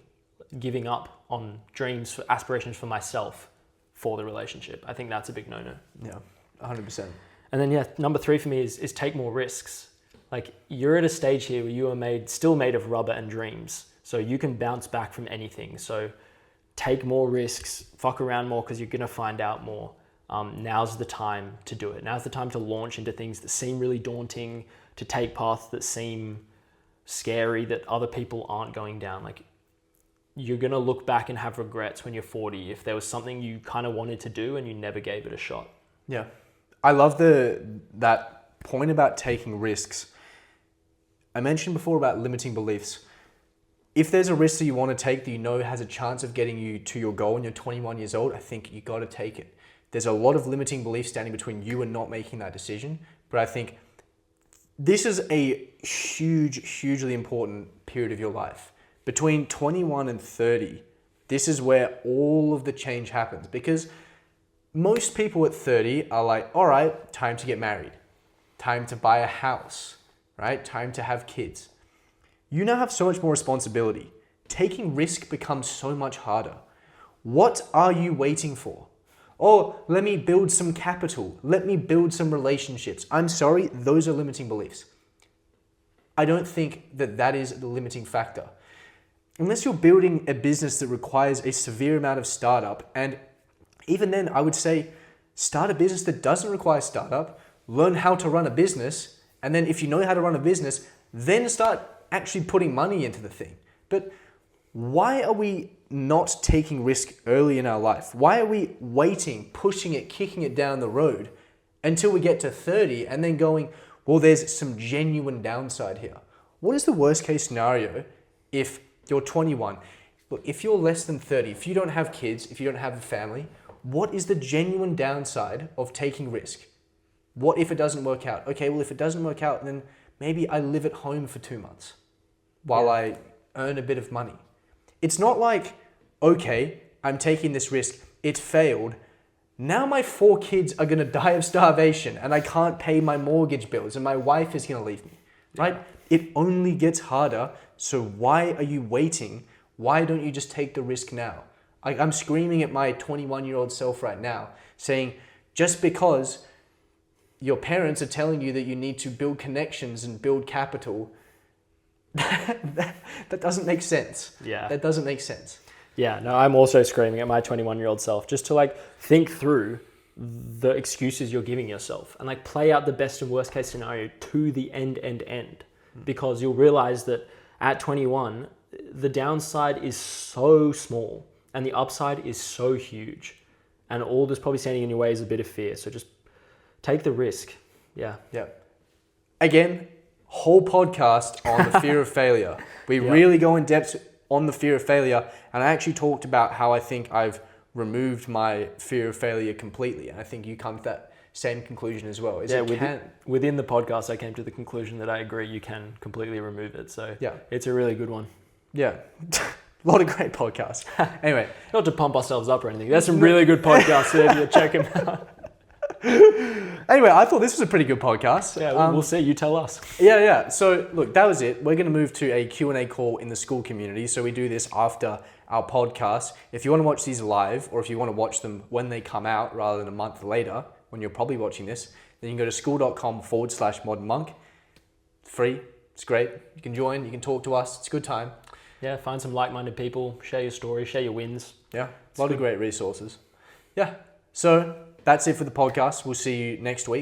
Giving up on dreams, aspirations for myself for the relationship. I think that's a big no-no. Yeah, 100%. And then, number three for me is take more risks. Like, you're at a stage here where you are still made of rubber and dreams. So you can bounce back from anything. So take more risks, fuck around more because you're going to find out more. Now's the time to do it. Now's the time to launch into things that seem really daunting, to take paths that seem scary, that other people aren't going down. Like, you're going to look back and have regrets when you're 40 if there was something you kind of wanted to do and you never gave it a shot. Yeah. I love that point about taking risks. I mentioned before about limiting beliefs. If there's a risk that you want to take that you know has a chance of getting you to your goal and you're 21 years old, I think you got to take it. There's a lot of limiting beliefs standing between you and not making that decision. But I think this is a hugely important period of your life. Between 21 and 30, this is where all of the change happens, because most people at 30 are like, all right, time to get married, time to buy a house, right? Time to have kids. You now have so much more responsibility. Taking risk becomes so much harder. What are you waiting for? Oh, let me build some capital. Let me build some relationships. I'm sorry, those are limiting beliefs. I don't think that is the limiting factor. Unless you're building a business that requires a severe amount of startup, and even then I would say start a business that doesn't require startup, learn how to run a business, and then if you know how to run a business, then start actually putting money into the thing. But why are we not taking risk early in our life? Why are we waiting, pushing it, kicking it down the road until we get to 30 and then going, well, there's some genuine downside here? What is the worst case scenario if you're 21? Look, if you're less than 30, if you don't have kids, if you don't have a family, what is the genuine downside of taking risk? What if it doesn't work out? Okay, well, if it doesn't work out, then maybe I live at home for 2 months while I earn a bit of money. It's not like, okay, I'm taking this risk, it failed. Now my 4 kids are gonna die of starvation and I can't pay my mortgage bills and my wife is gonna leave me, right? It only gets harder. So why are you waiting? Why don't you just take the risk now? I'm screaming at my 21-year-old self right now, saying, just because your parents are telling you that you need to build connections and build capital, that doesn't make sense. Yeah. That doesn't make sense. Yeah, no, I'm also screaming at my 21-year-old self just to like think through the excuses you're giving yourself and like play out the best and worst case scenario to the end. Because you'll realize that at 21, the downside is so small and the upside is so huge. And all that's probably standing in your way is a bit of fear. So just take the risk. Yeah. Yeah. Again, whole podcast on the fear of failure. We really go in depth on the fear of failure. And I actually talked about how I think I've removed my fear of failure completely. And I think you come to that same conclusion as well. Within the podcast, I came to the conclusion that I agree you can completely remove it. So it's a really good one. Yeah. A lot of great podcasts. Anyway. Not to pump ourselves up or anything. There's some really good podcasts there. Check them out. Anyway, I thought this was a pretty good podcast. Yeah, we'll see. You tell us. Yeah. So look, that was it. We're going to move to a Q&A call in the school community. So we do this after our podcast. If you want to watch these live, or if you want to watch them when they come out rather than a month later, when you're probably watching this, then you can go to school.com/modernmonk. Free. It's great. You can join. You can talk to us. It's a good time. Yeah, find some like-minded people. Share your story. Share your wins. Yeah. A lot of great resources. Yeah. So that's it for the podcast. We'll see you next week.